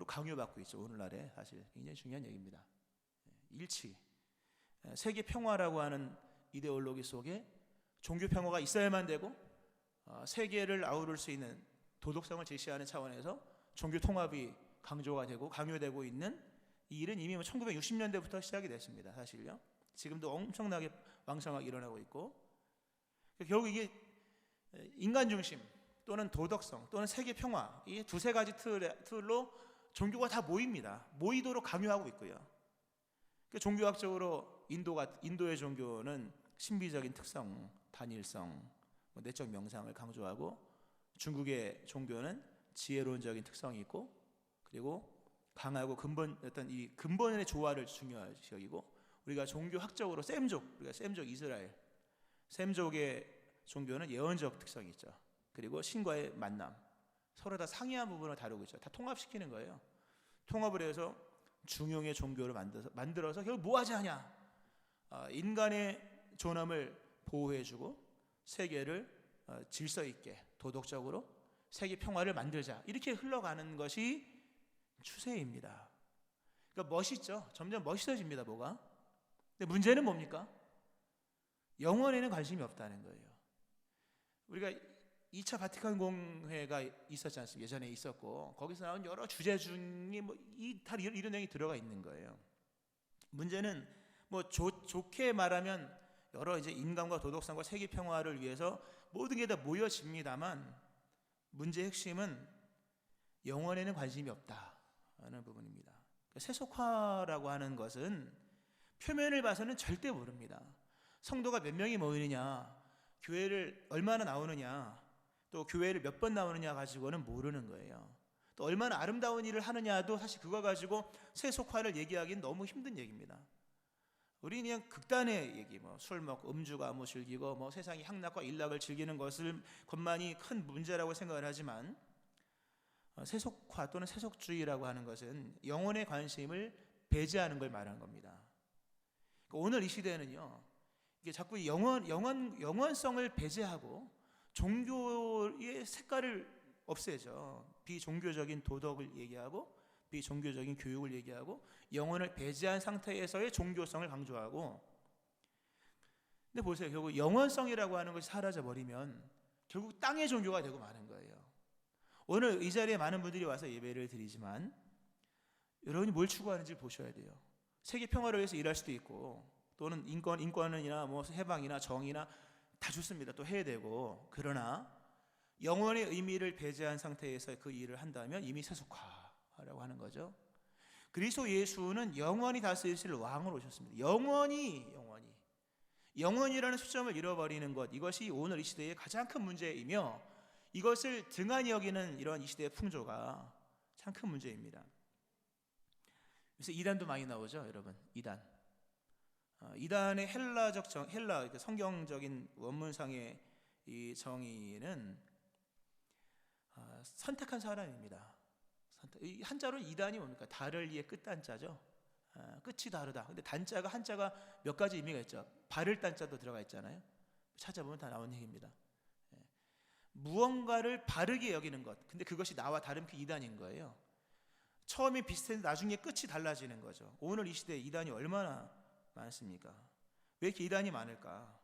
강요받고 있죠. 오늘날에 사실 굉장히 중요한 얘기입니다. 일치, 세계 평화라고 하는 이데올로기 속에 종교 평화가 있어야만 되고 세계를 아우를 수 있는 도덕성을 제시하는 차원에서 종교 통합이 강조가 되고 강요되고 있는 이 일은 이미 1960년대부터 시작이 됐습니다. 사실요. 지금도 엄청나게 왕성하게 일어나고 있고, 결국 이게 인간 중심 또는 도덕성 또는 세계 평화 이 두세 가지 틀로 종교가 다 모입니다. 모이도록 강요하고 있고요. 종교학적으로 인도의 종교는 신비적인 특성, 단일성, 내적 명상을 강조하고, 중국의 종교는 지혜론적인 특성이 있고, 그리고 강하고 어떤 이 근본의 조화를 중요시 여기고, 우리가 종교학적으로 우리가 셈족 이스라엘, 셈족의 종교는 예언적 특성이 있죠. 그리고 신과의 만남, 서로 다 상이한 부분을 다루고 있죠. 다 통합시키는 거예요. 통합을 해서 중용의 종교를 만들어서 결국 뭐 하지 하냐? 인간의 존엄을 보호해주고 세계를 질서 있게 도덕적으로 세계 평화를 만들자, 이렇게 흘러가는 것이 추세입니다. 그러니까 멋있죠. 점점 멋있어집니다. 뭐가? 근데 문제는 뭡니까? 영원에는 관심이 없다는 거예요. 우리가 2차 바티칸 공회가 있었지 않습니까? 예전에 있었고, 거기서 나온 여러 주제 중에 이런 내용이 들어가 있는 거예요. 문제는 좋게 말하면 여러 이제 인간과 도덕성과 세계 평화를 위해서 모든 게 다 모여집니다만, 문제의 핵심은 영원에는 관심이 없다는 부분입니다. 세속화라고 하는 것은 표면을 봐서는 절대 모릅니다. 성도가 몇 명이 모이느냐, 교회를 얼마나 나오느냐, 또 교회를 몇 번 나오느냐 가지고는 모르는 거예요. 또 얼마나 아름다운 일을 하느냐도 사실 그거 가지고 세속화를 얘기하기는 너무 힘든 얘기입니다. 우리는 그냥 극단의 얘기, 술 먹고 음주가 즐기고 세상의 향락과 일락을 즐기는 것만이 큰 문제라고 생각을 하지만, 세속화 또는 세속주의라고 하는 것은 영혼의 관심을 배제하는 걸 말하는 겁니다. 오늘 이 시대는요, 이게 자꾸 영원성을 배제하고 종교의 색깔을 없애죠. 비종교적인 도덕을 얘기하고 비종교적인 교육을 얘기하고 영혼을 배제한 상태에서의 종교성을 강조하고, 근데 보세요. 결국 영원성이라고 하는 것이 사라져 버리면 결국 땅의 종교가 되고 마는 거예요. 오늘 이 자리에 많은 분들이 와서 예배를 드리지만 여러분이 뭘 추구하는지 보셔야 돼요. 세계 평화를 위해서 일할 수도 있고, 또는 인권이나 해방이나 정의나 다 좋습니다. 또 해야 되고, 그러나 영원의 의미를 배제한 상태에서 그 일을 한다면 이미 세속화라고 하는 거죠. 그리스도 예수는 영원히 다스리실 왕으로 오셨습니다. 영원이라는 수점을 잃어버리는 것, 이것이 오늘 이 시대의 가장 큰 문제이며, 이것을 등한히 여기는 이런 이 시대의 풍조가 참 큰 문제입니다. 그래서 이단도 많이 나오죠, 여러분. 이단의 헬라 성경적인 원문상의 이 정의는 선택한 사람입니다. 이 한자로 이단이 뭡니까? 다를 이의 끝단자죠. 끝이 다르다. 근데 한자가 몇 가지 의미가 있죠. 바를 단자도 들어가 있잖아요. 찾아보면 다 나온 얘기입니다. 무언가를 바르게 여기는 것. 근데 그것이 나와 다른 그 이단인 거예요. 처음에 비슷했는데 나중에 끝이 달라지는 거죠. 오늘 이 시대에 이단이 얼마나 많습니까? 왜 이렇게 이단이 많을까?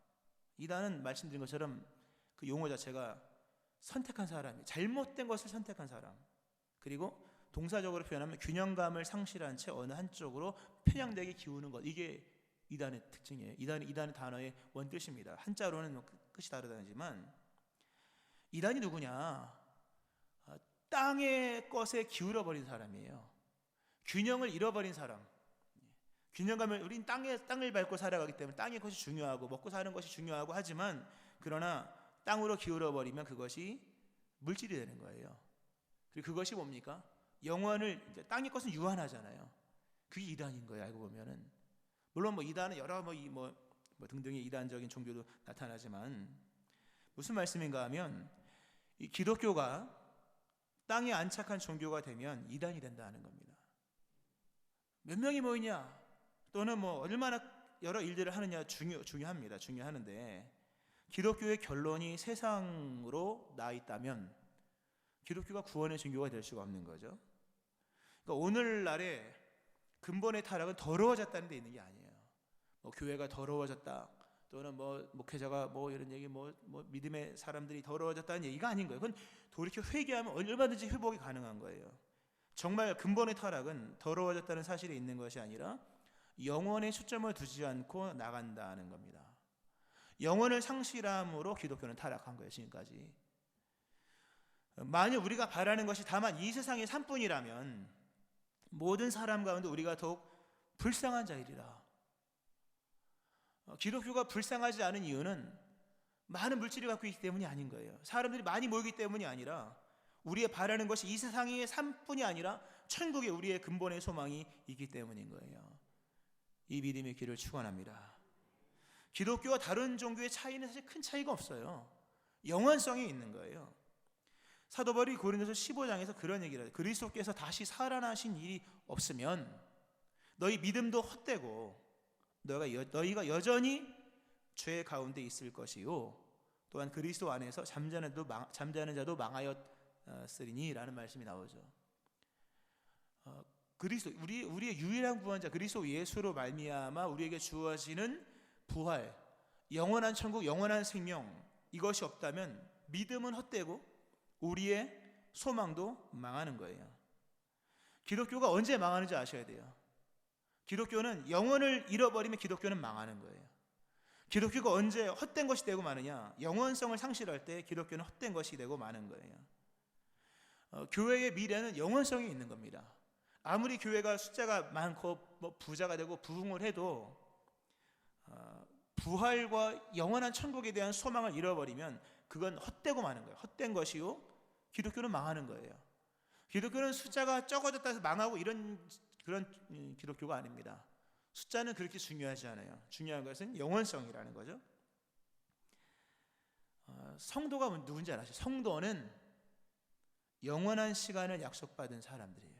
이단은 말씀드린 것처럼 그 용어 자체가 선택한 사람이, 잘못된 것을 선택한 사람. 그리고 동사적으로 표현하면 균형감을 상실한 채 어느 한쪽으로 편향되게 기우는 것. 이게 이단의 특징이에요. 이단의 단어의 원뜻입니다. 한자로는 끝이 다르다지만 이단이 누구냐? 땅의 것에 기울어 버린 사람이에요. 균형을 잃어버린 사람. 균형감을 우린 땅을 밟고 살아가기 때문에 땅의 것이 중요하고 먹고 사는 것이 중요하고 하지만 그러나 땅으로 기울어 버리면 그것이 물질이 되는 거예요. 그리고 그것이 뭡니까? 영혼을 땅의 것은 유한하잖아요. 그게 이단인 거예요. 알고 보면은 물론 뭐 이단은 여러 뭐 등등의 이단적인 종교도 나타나지만 무슨 말씀인가 하면 이 기독교가 땅에 안착한 종교가 되면 이단이 된다는 겁니다. 몇 명이 모이냐 또는 뭐 얼마나 여러 일들을 하느냐 중요합니다. 중요하는데 기독교의 결론이 세상으로 나 있다면 기독교가 구원의 종교가 될 수가 없는 거죠. 그러니까 오늘날의 근본의 타락은 더러워졌다는 데 있는 게 아니에요. 뭐 교회가 더러워졌다 또는 뭐 목회자가 뭐 이런 얘기 뭐 믿음의 사람들이 더러워졌다는 얘기가 아닌 거예요. 그건 돌이켜 회개하면 얼마든지 회복이 가능한 거예요. 정말 근본의 타락은 더러워졌다는 사실이 있는 것이 아니라 영혼에 초점을 두지 않고 나간다는 겁니다. 영혼을 상실함으로 기독교는 타락한 거예요. 지금까지. 만약 우리가 바라는 것이 다만 이 세상의 삶뿐이라면 모든 사람 가운데 우리가 더욱 불쌍한 자이리라. 기독교가 불쌍하지 않은 이유는 많은 물질을 갖고 있기 때문이 아닌 거예요. 사람들이 많이 모이기 때문이 아니라 우리의 바라는 것이 이 세상의 삶뿐이 아니라 천국에 우리의 근본의 소망이 있기 때문인 거예요. 이 믿음의 길을 축원합니다. 기독교와 다른 종교의 차이는 사실 큰 차이가 없어요. 영원성이 있는 거예요. 사도 바울이 고린도서 15장에서 그런 얘기를 해요. 그리스도께서 다시 살아나신 일이 없으면 너희 믿음도 헛되고 너희가 여전히 죄 가운데 있을 것이요 또한 그리스도 안에서 잠자는 자도 망하였으리니 라는 말씀이 나오죠. 그리스도 우리의 유일한 구원자 그리스도 예수로 말미암아 우리에게 주어지는 부활, 영원한 천국, 영원한 생명 이것이 없다면 믿음은 헛되고 우리의 소망도 망하는 거예요. 기독교가 언제 망하는지 아셔야 돼요. 기독교는 영혼을 잃어버리면 기독교는 망하는 거예요. 기독교가 언제 헛된 것이 되고 마느냐? 영원성을 상실할 때 기독교는 헛된 것이 되고 마는 거예요. 교회의 미래는 영원성이 있는 겁니다. 아무리 교회가 숫자가 많고 뭐 부자가 되고 부흥을 해도 부활과 영원한 천국에 대한 소망을 잃어버리면 그건 헛되고 마는 거예요. 헛된 것이요 기독교는 망하는 거예요. 기독교는 숫자가 적어졌다 해서 망하고 그런 기독교가 아닙니다. 숫자는 그렇게 중요하지 않아요. 중요한 것은 영원성이라는 거죠. 성도가 누군지 아시죠? 성도는 영원한 시간을 약속받은 사람들이에요.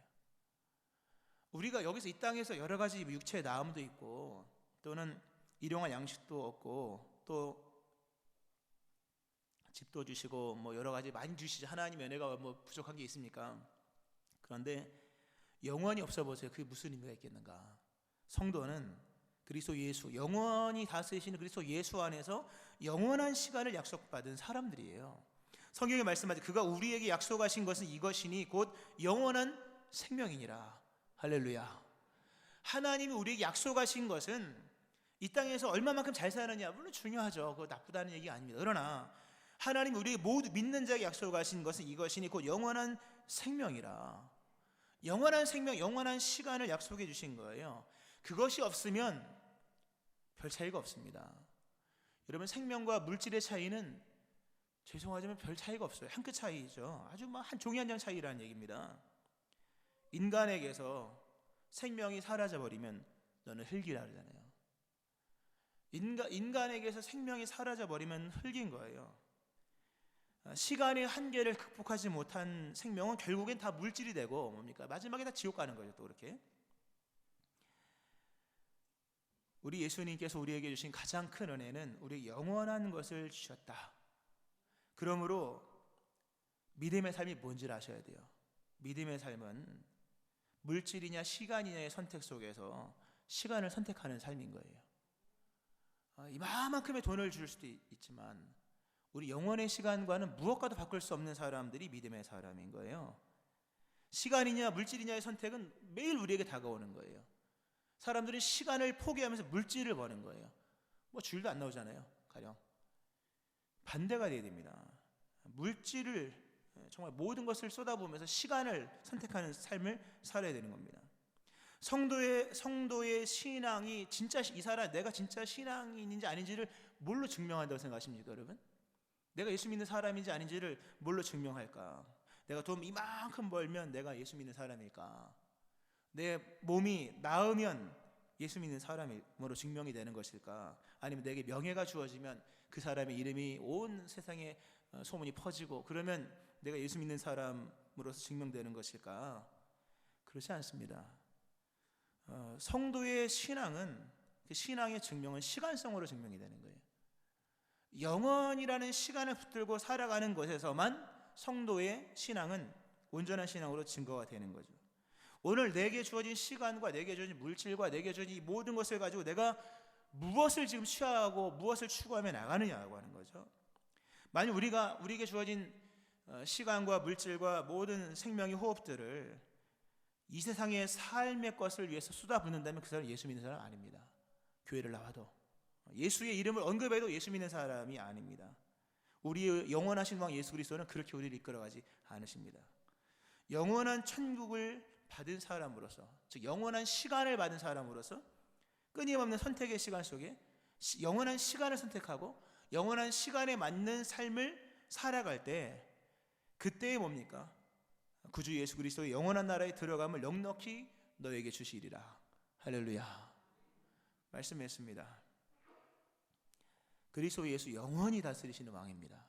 우리가 여기서 이 땅에서 여러 가지 육체의 나음도 있고 또는 일용할 양식도 얻고 또 집도 주시고 뭐 여러 가지 많이 주시죠. 하나님의 은혜가 뭐 부족한 게 있습니까? 그런데 영원히 없어 보세요. 그게 무슨 의미가 있겠는가? 성도는 그리스도 예수, 영원히 다스리시는 그리스도 예수 안에서 영원한 시간을 약속받은 사람들이에요. 성경에 말씀하지 그가 우리에게 약속하신 것은 이것이니 곧 영원한 생명이니라. 할렐루야. 하나님이 우리에게 약속하신 것은 이 땅에서 얼마만큼 잘 사느냐 물론 중요하죠. 그거 나쁘다는 얘기가 아닙니다. 그러나 하나님이 우리에게 모두 믿는 자에게 약속하신 것은 이것이니 곧 영원한 생명이라. 영원한 생명, 영원한 시간을 약속해 주신 거예요. 그것이 없으면 별 차이가 없습니다. 여러분 생명과 물질의 차이는 죄송하지만 별 차이가 없어요. 한 끗 차이죠. 아주 한 종이 한 장 차이라는 얘기입니다. 인간에게서 생명이 사라져버리면 너는 흙이라 그러잖아요. 인간에게서 생명이 사라져버리면 흙인 거예요. 시간의 한계를 극복하지 못한 생명은 결국엔 다 물질이 되고 뭡니까? 마지막에 다 지옥 가는 거죠. 또 그렇게 우리 예수님께서 우리에게 주신 가장 큰 은혜는 우리 영원한 것을 주셨다. 그러므로 믿음의 삶이 뭔지를 아셔야 돼요. 믿음의 삶은 물질이냐 시간이냐의 선택 속에서 시간을 선택하는 삶인 거예요. 이만큼의 돈을 줄 수도 있지만 우리 영혼의 시간과는 무엇과도 바꿀 수 없는 사람들이 믿음의 사람인 거예요. 시간이냐 물질이냐의 선택은 매일 우리에게 다가오는 거예요. 사람들은 시간을 포기하면서 물질을 버는 거예요. 뭐 줄도 안 나오잖아요. 가령 반대가 돼야 됩니다. 물질을 정말 모든 것을 쏟아부으면서 시간을 선택하는 삶을 살아야 되는 겁니다. 성도의 신앙이 진짜 이 사람 내가 진짜 신앙인인지 아닌지를 뭘로 증명한다고 생각하십니까, 여러분? 내가 예수 믿는 사람인지 아닌지를 뭘로 증명할까? 내가 돈 이만큼 벌면 내가 예수 믿는 사람일까? 내 몸이 나으면 예수 믿는 사람으로 증명이 되는 것일까? 아니면 내게 명예가 주어지면 그 사람의 이름이 온 세상에 소문이 퍼지고 그러면 내가 예수 믿는 사람으로서 증명되는 것일까? 그렇지 않습니다. 성도의 신앙은 그 신앙의 증명은 시간성으로 증명이 되는 거예요. 영원이라는 시간을 붙들고 살아가는 것에서만 성도의 신앙은 온전한 신앙으로 증거가 되는 거죠. 오늘 내게 주어진 시간과 내게 주어진 물질과 내게 주어진 이 모든 것을 가지고 내가 무엇을 지금 취하고 무엇을 추구하며 나가느냐고 하는 거죠. 만약 우리에게 주어진 시간과 물질과 모든 생명의 호흡들을 이 세상의 삶의 것을 위해서 쏟아붓는다면 그 사람은 예수 믿는 사람 아닙니다. 교회를 나와도 예수의 이름을 언급해도 예수 믿는 사람이 아닙니다. 우리의 영원하신 왕 예수 그리스도는 그렇게 우리를 이끌어가지 않으십니다. 영원한 천국을 받은 사람으로서, 즉 영원한 시간을 받은 사람으로서 끊임없는 선택의 시간 속에 영원한 시간을 선택하고 영원한 시간에 맞는 삶을 살아갈 때 그때에 뭡니까? 구주 예수 그리스도의 영원한 나라에 들어감을 넉넉히 너에게 주시리라. 할렐루야. 말씀했습니다. 그리스도 예수 영원히 다스리시는 왕입니다.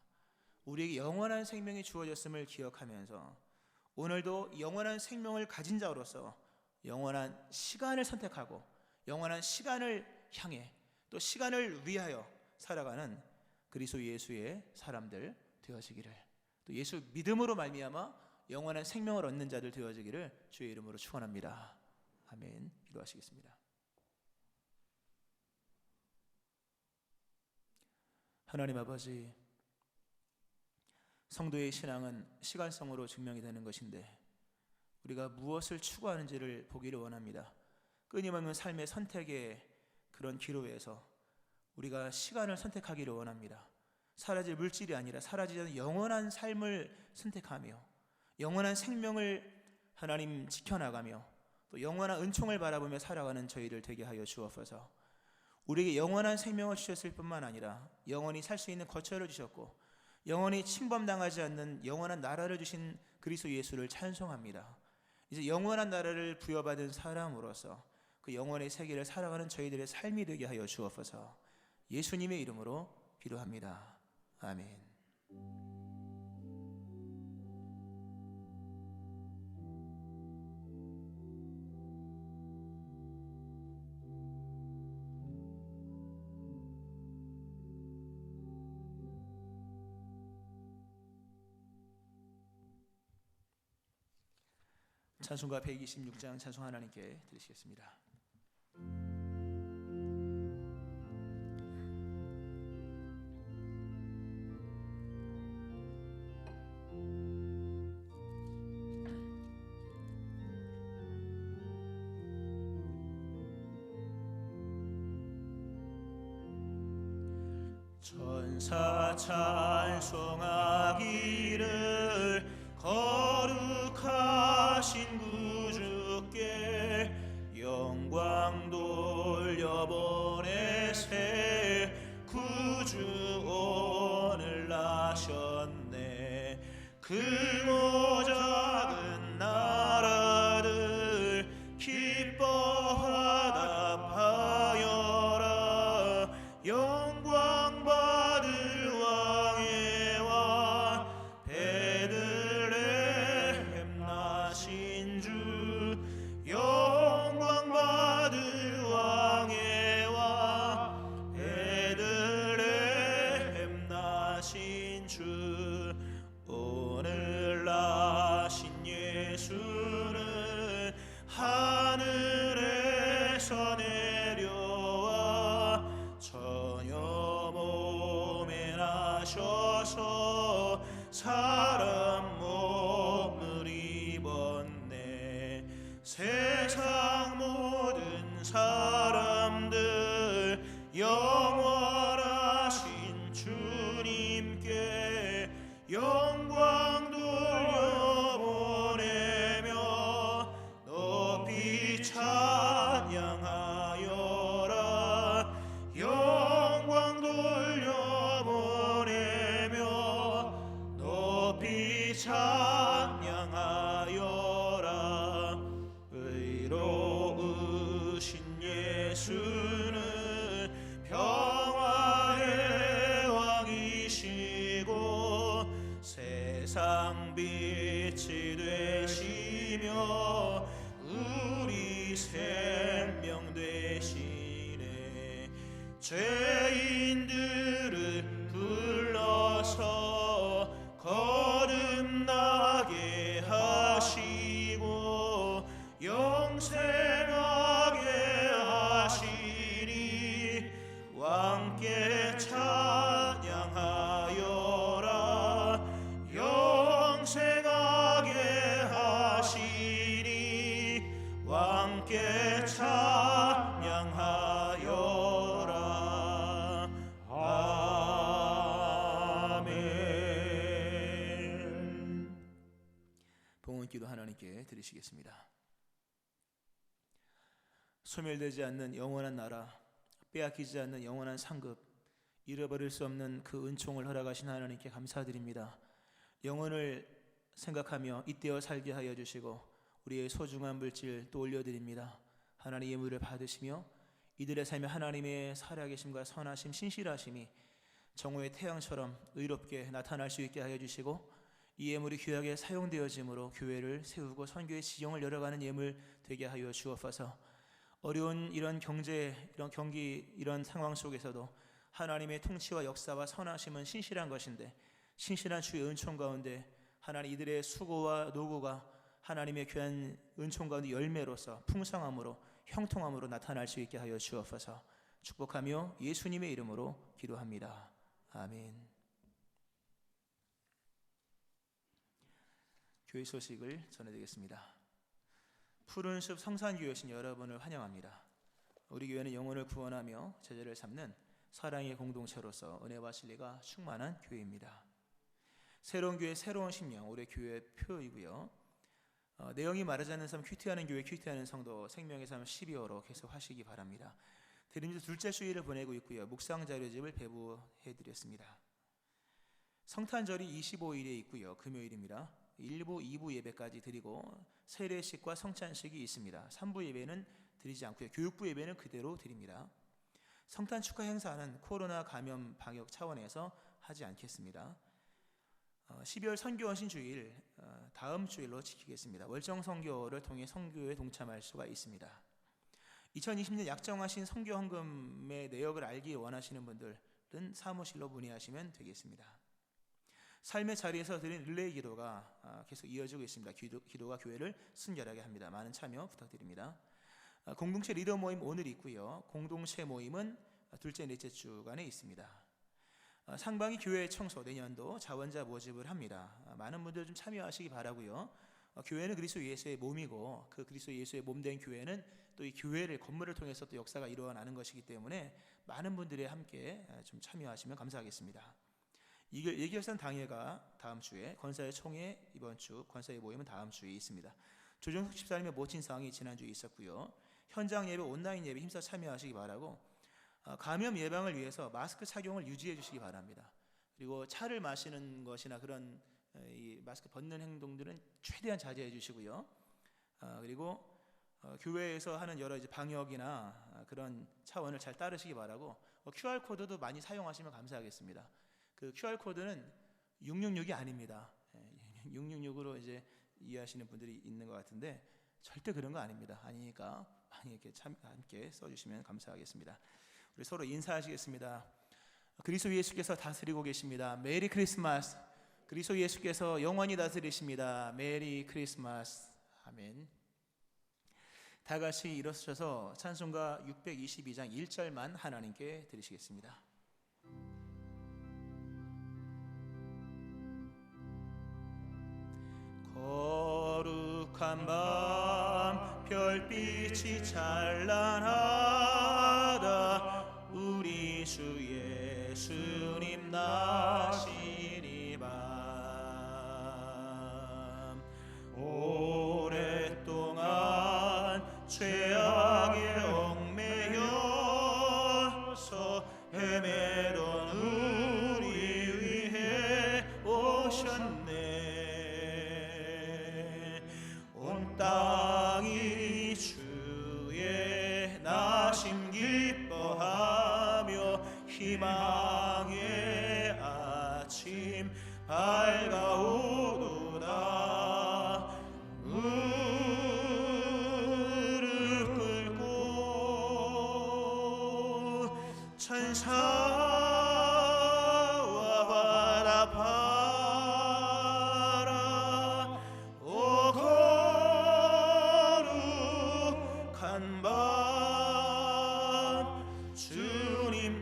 우리에게 영원한 생명이 주어졌음을 기억하면서 오늘도 영원한 생명을 가진 자로서 영원한 시간을 선택하고 영원한 시간을 향해 또 시간을 위하여 살아가는 그리스도 예수의 사람들 되어지기를, 또 예수 믿음으로 말미암아 영원한 생명을 얻는 자들 되어지기를 주의 이름으로 축원합니다. 아멘. 기도하시겠습니다. 하나님 아버지, 성도의 신앙은 시간성으로 증명이 되는 것인데 우리가 무엇을 추구하는지를 보기를 원합니다. 끊임없는 삶의 선택의 그런 기로에서 우리가 시간을 선택하기를 원합니다. 사라질 물질이 아니라 사라지지 않는 영원한 삶을 선택하며 영원한 생명을 하나님 지켜나가며 또 영원한 은총을 바라보며 살아가는 저희를 되게 하여 주옵소서. 우리에게 영원한 생명을 주셨을 뿐만 아니라 영원히 살 수 있는 거처를 주셨고 영원히 침범당하지 않는 영원한 나라를 주신 그리스도 예수를 찬송합니다. 이제 영원한 나라를 부여받은 사람으로서 그 영원의 세계를 살아가는 저희들의 삶이 되게 하여 주옵소서. 예수님의 이름으로 기도합니다. 아멘. 찬송가 126장 찬송 하나님께 드리시겠습니다. 천사 찬송하기를 거룩하신 구주께 영광 돌려보내세. 구주 오늘 나셨네. 크고 작은 나라들 기뻐하다 파여라. 영광 받을 왕의 왕 베들레헴 나신 주. 영광 받을 왕의 왕 베들레헴 나신 주. 오늘 세상 모든 사람들 영원하신 주님께 영광 돌려보내며 높이 찬양하여라. 영광 돌려보내며 높이 찬양하여라. 의로우신 예수는 평화의 왕이시고 세상 빛이 되시며 우리 생명 되시네. 죄인들을 불러서 거듭나게 하시고 영생하게 하시니 왕께 찬양하여라. 영생하게 하시니 왕께 찬양하여라. 아멘. 봉헌기도 하나님께 드리시겠습니다. 소멸되지 않는 영원한 나라, 빼앗기지 않는 영원한 상급, 잃어버릴 수 없는 그 은총을 허락하신 하나님께 감사드립니다. 영혼을 생각하며 잇대어 살게 하여 주시고 우리의 소중한 물질 또 올려드립니다. 하나님의 예물을 받으시며 이들의 삶에 하나님의 살아계심과 선하심, 신실하심이 정오의 태양처럼 의롭게 나타날 수 있게 하여 주시고 이 예물이 귀하게 사용되어짐으로 교회를 세우고 선교의 지경을 열어가는 예물 되게 하여 주옵소서. 어려운 이런 경제, 이런 경기, 이런 상황 속에서도 하나님의 통치와 역사와 선하심은 신실한 것인데 신실한 주의 은총 가운데 하나님 이들의 수고와 노고가 하나님의 귀한 은총 가운데 열매로서 풍성함으로 형통함으로 나타날 수 있게 하여 주옵소서. 축복하며 예수님의 이름으로 기도합니다. 아멘. 교회 소식을 전해드리겠습니다. 푸른 숲 성산교회 오신 여러분을 환영합니다. 우리 교회는 영혼을 구원하며 제자를 삼는 사랑의 공동체로서 은혜와 진리가 충만한 교회입니다. 새로운 교회 새로운 심령, 올해 교회 표이고요. 내용이 말하지 않는 삶 큐티하는 교회 큐티하는 성도 생명의 삶 12호로 계속 하시기 바랍니다. 드림주 둘째 주일을 보내고 있고요. 묵상 자료집을 배부해드렸습니다. 성탄절이 25일에 있고요. 금요일입니다. 1부, 2부 예배까지 드리고 세례식과 성찬식이 있습니다. 3부 예배는 드리지 않고요. 교육부 예배는 그대로 드립니다. 성탄 축하 행사는 코로나 감염 방역 차원에서 하지 않겠습니다. 12월 선교원신 주일 다음 주일로 지키겠습니다. 월정 선교를 통해 선교에 동참할 수가 있습니다. 2020년 약정하신 선교 헌금의 내역을 알기 원하시는 분들은 사무실로 문의하시면 되겠습니다. 삶의 자리에서 드린 릴레이 기도가 계속 이어지고 있습니다. 기도가 교회를 순결하게 합니다. 많은 참여 부탁드립니다. 공동체 리더 모임 오늘 있고요. 공동체 모임은 둘째, 넷째 주간에 있습니다. 상반기 교회 청소 내년도 자원자 모집을 합니다. 많은 분들 좀 참여하시기 바라고요. 교회는 그리스도 예수의 몸이고 그 그리스도 예수의 몸된 교회는 또 이 교회를 건물을 통해서 또 역사가 일어나는 것이기 때문에 많은 분들이 함께 좀 참여하시면 감사하겠습니다. 예결산 당회가 다음 주에, 권사회 총회 이번 주, 권사회 모임은 다음 주에 있습니다. 조정석 집사님의 모친 사항이 지난주에 있었고요. 현장 예배, 온라인 예배 힘써 참여하시기 바라고 감염 예방을 위해서 마스크 착용을 유지해 주시기 바랍니다. 그리고 차를 마시는 것이나 그런 이 마스크 벗는 행동들은 최대한 자제해 주시고요. 그리고 교회에서 하는 여러 이제 방역이나 그런 차원을 잘 따르시기 바라고 QR 코드도 많이 사용하시면 감사하겠습니다. 그 QR 코드는 666이 아닙니다. 666으로 이제 이해하시는 분들이 있는 것 같은데 절대 그런 거 아닙니다. 아니니까 많이 이렇게 함께 써주시면 감사하겠습니다. 우리 서로 인사하시겠습니다. 그리스도 예수께서 다스리고 계십니다. 메리 크리스마스. 그리스도 예수께서 영원히 다스리십니다. 메리 크리스마스. 아멘. 다 같이 일어서셔서 찬송가 622장 1절만 하나님께 드리시겠습니다. 거룩한 밤 별빛이 찬란하다. 우리 주 예수님 나시니 밤. 오랫동안 죄악에 얽매여서 헤매던 우리 위해 오셨네. 온 땅이 주의 나심 기뻐하며 희망의 아침 밝아오도다. 무릎 꿇고 천사와 화답하라. 오 거룩한 밤, 주님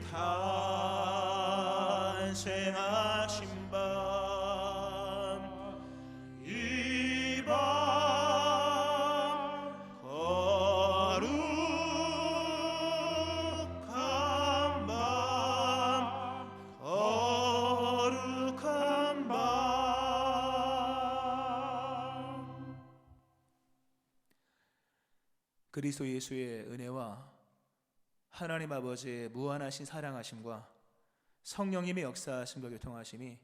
탄생하신 밤, 이 밤 거룩한 밤, 거룩한 밤. 그리스도 예수의 은혜와 하나님 아버지의 무한하신 사랑하심과 성령님의 역사하심과 교통하심이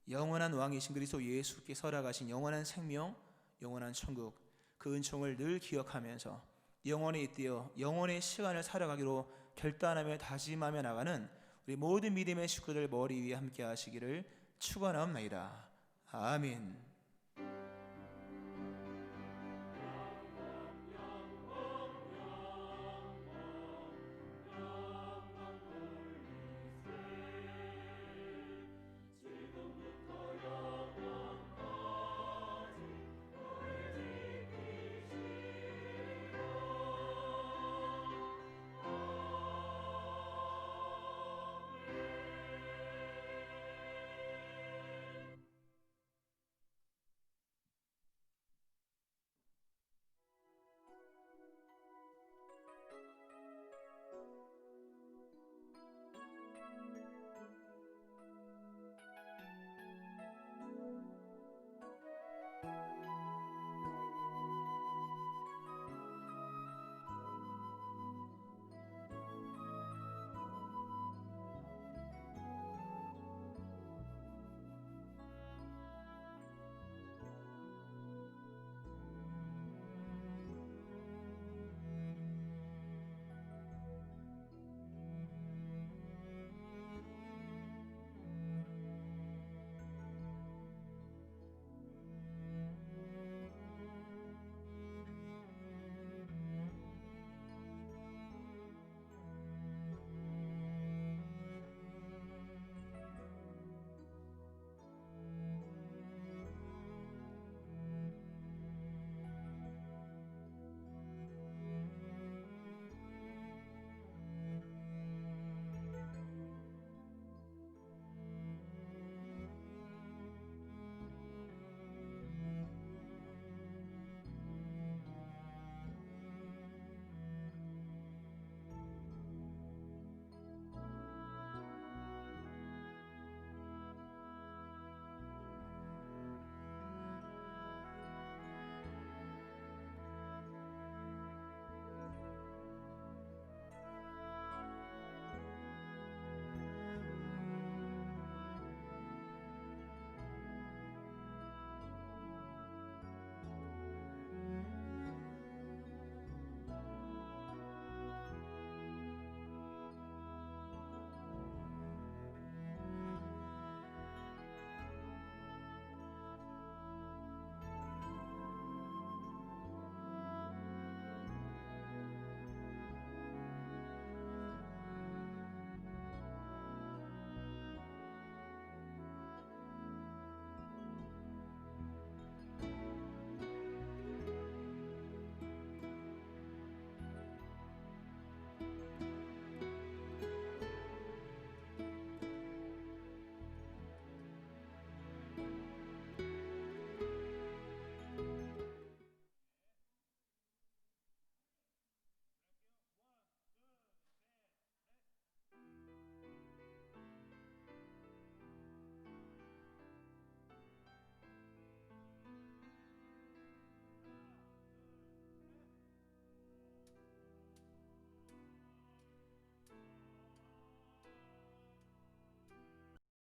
영원한 왕이신 그리스도 예수께 설하가신 영원한 생명, 영원한 천국, 그 은총을 늘 기억하면서 영원에 잇대어 영원의 시간을 살아가기로 결단하며 다짐하며 나가는 우리 모든 믿음의 식구들 머리 위에 함께 하시기를 축원하옵나이다. 아멘.